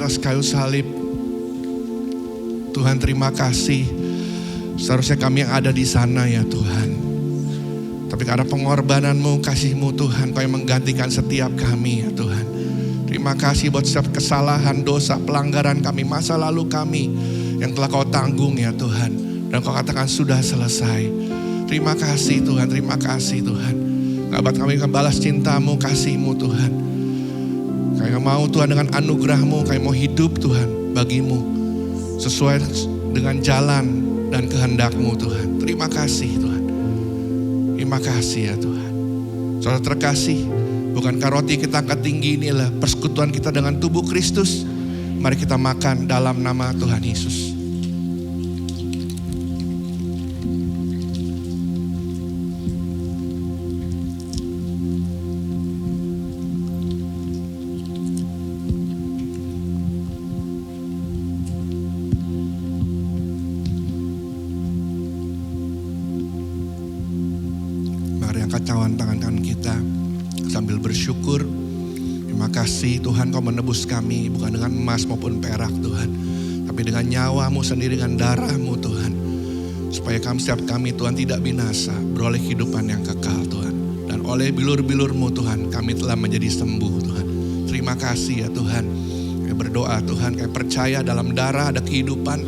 D: atas kayu salib. Tuhan terima kasih. Seharusnya kami yang ada di sana ya Tuhan. Tapi karena pengorbanan-Mu, kasih-Mu Tuhan, Kau yang menggantikan setiap kami ya Tuhan. Terima kasih buat setiap kesalahan, dosa, pelanggaran kami, masa lalu kami yang telah Kau tanggung ya Tuhan. Dan Kau katakan sudah selesai. Terima kasih Tuhan, terima kasih Tuhan. Buat kami akan balas cinta-Mu, kasih-Mu Tuhan. Kami mau Tuhan dengan anugerah-Mu, kami mau hidup Tuhan bagimu. Sesuai dengan jalan dan kehendak-Mu Tuhan. Terima kasih Tuhan. Terima kasih ya Tuhan. Saudara terkasih, bukankah roti kita angkat tinggi ini adalah persekutuan kita dengan tubuh Kristus? Mari kita makan dalam nama Tuhan Yesus. Cawan tangan kita sambil bersyukur. Terima kasih Tuhan, Kau menebus kami bukan dengan emas maupun perak Tuhan, tapi dengan nyawa-Mu sendiri, dengan darah-Mu Tuhan, supaya setiap kami Tuhan tidak binasa, beroleh kehidupan yang kekal Tuhan. Dan oleh bilur-bilur-Mu Tuhan kami telah menjadi sembuh Tuhan. Terima kasih ya Tuhan. Kami berdoa Tuhan, kami percaya dalam darah ada kehidupan,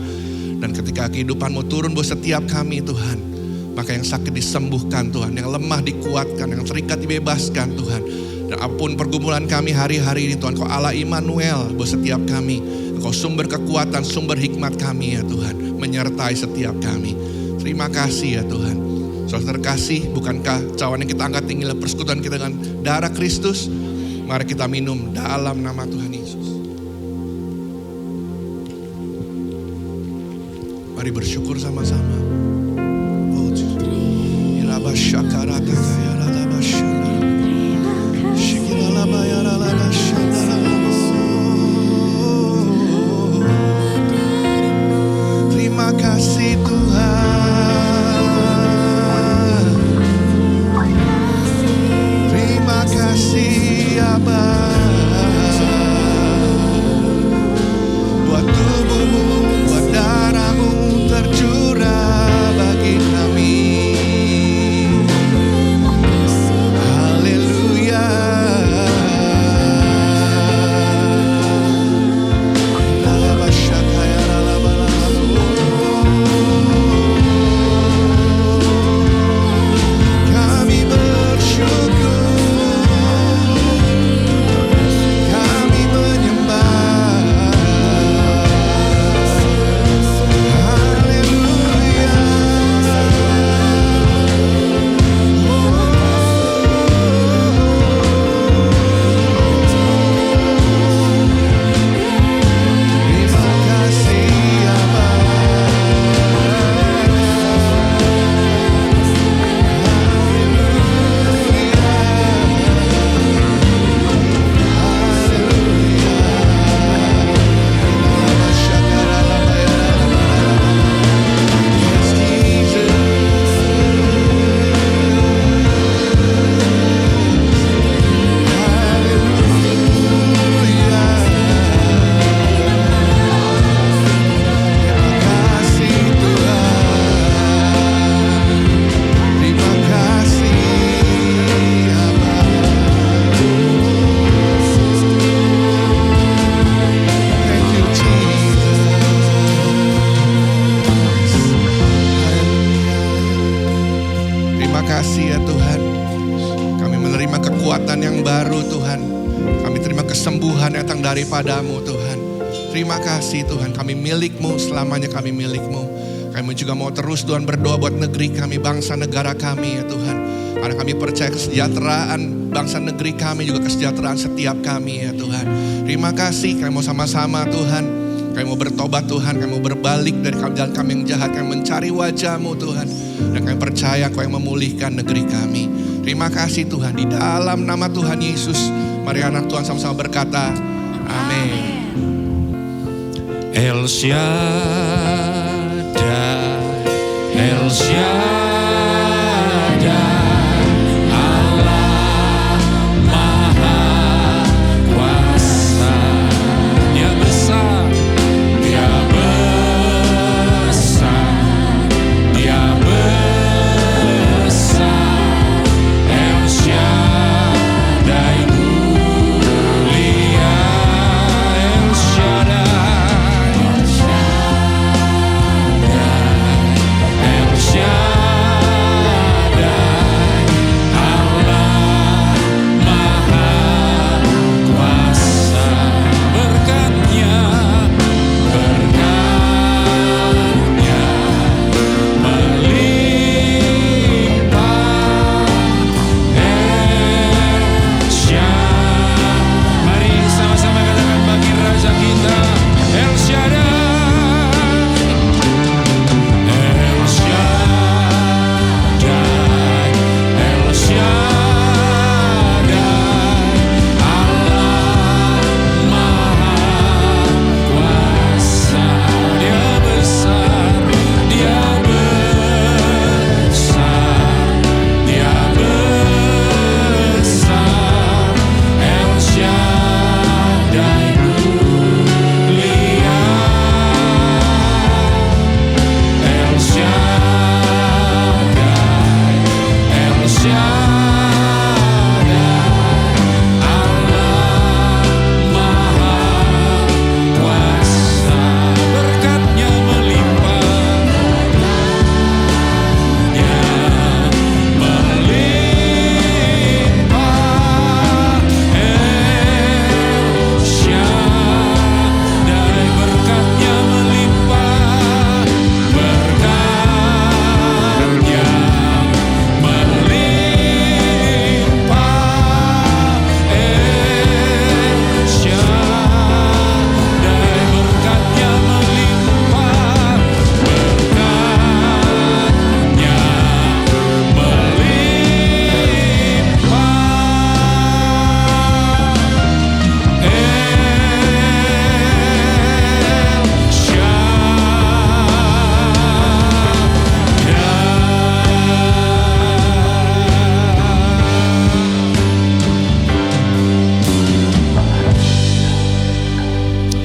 D: dan ketika kehidupan-Mu turun buat setiap kami Tuhan, maka yang sakit disembuhkan Tuhan, yang lemah dikuatkan, yang terikat dibebaskan Tuhan. Dan apapun pergumulan kami hari-hari ini Tuhan, Kau Allah Immanuel buat setiap kami. Kau sumber kekuatan, sumber hikmat kami ya Tuhan, menyertai setiap kami. Terima kasih ya Tuhan. Saudara terkasih, bukankah cawan yang kita angkat tinggi adalah persekutuan kita dengan darah Kristus? Mari kita minum dalam nama Tuhan Yesus. Mari bersyukur sama-sama. Terima kasih Tuhan. Terima kasih Abba. Buat tubuh-Mu, buat darah-Mu tercurah bagi kami. Daripada-Mu Tuhan. Terima kasih Tuhan, kami milik-Mu, selamanya kami milik-Mu. Kami juga mau terus Tuhan berdoa buat negeri kami, bangsa negara kami ya Tuhan. Karena kami percaya kesejahteraan bangsa negeri kami juga kesejahteraan setiap kami ya Tuhan. Terima kasih, kami mau sama-sama Tuhan. Kami mau bertobat Tuhan, kami mau berbalik dari jalan kami yang jahat, kami mencari wajah-Mu Tuhan. Dan kami percaya Kau yang memulihkan negeri kami. Terima kasih Tuhan, di dalam nama Tuhan Yesus. Mari anak Tuhan sama-sama berkata, amin.
E: El Shaddai, El Shaddai, Allah Maha Kuasa, Dia besar.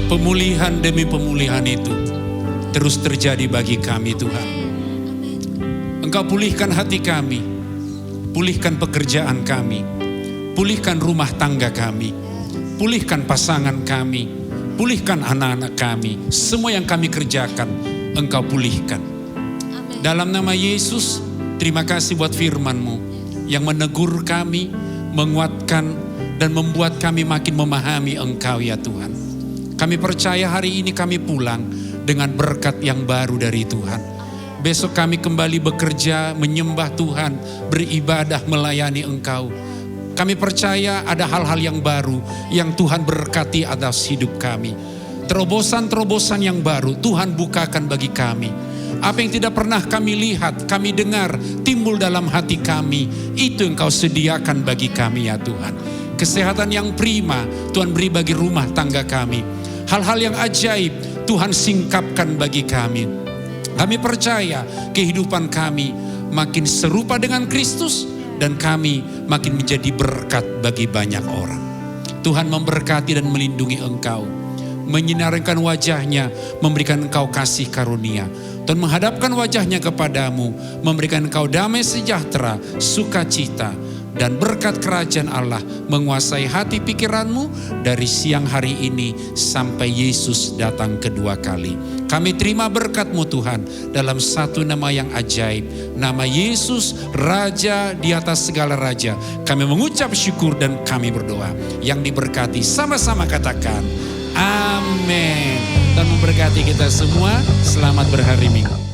F: pemulihan demi pemulihan itu terus terjadi bagi kami Tuhan. Engkau pulihkan hati kami, pulihkan pekerjaan kami, pulihkan rumah tangga kami, pulihkan pasangan kami, pulihkan anak-anak kami. Semua yang kami kerjakan, Engkau pulihkan. Dalam nama Yesus, terima kasih buat firman-Mu yang menegur kami, menguatkan, dan membuat kami makin memahami Engkau ya Tuhan. Kami percaya hari ini kami pulang dengan berkat yang baru dari Tuhan. Besok kami kembali bekerja, menyembah Tuhan, beribadah, melayani Engkau. Kami percaya ada hal-hal yang baru yang Tuhan berkati atas hidup kami. Terobosan-terobosan yang baru Tuhan bukakan bagi kami. Apa yang tidak pernah kami lihat, kami dengar, timbul dalam hati kami, itu Engkau sediakan bagi kami ya Tuhan. Kesehatan yang prima Tuhan beri bagi rumah tangga kami. Hal-hal yang ajaib Tuhan singkapkan bagi kami. Kami percaya kehidupan kami makin serupa dengan Kristus dan kami makin menjadi berkat bagi banyak orang. Tuhan memberkati dan melindungi Engkau, menyinarkan wajahnya, memberikan Engkau kasih karunia. Tuhan menghadapkan wajahnya kepadamu, memberikan Engkau damai sejahtera, sukacita, dan berkat kerajaan Allah menguasai hati pikiranmu dari siang hari ini sampai Yesus datang kedua kali. Kami terima berkat-Mu Tuhan dalam satu nama yang ajaib, nama Yesus, Raja di atas segala raja. Kami mengucap syukur dan kami berdoa. Yang diberkati sama-sama katakan amin. Dan memberkati kita semua. Selamat berhari Minggu.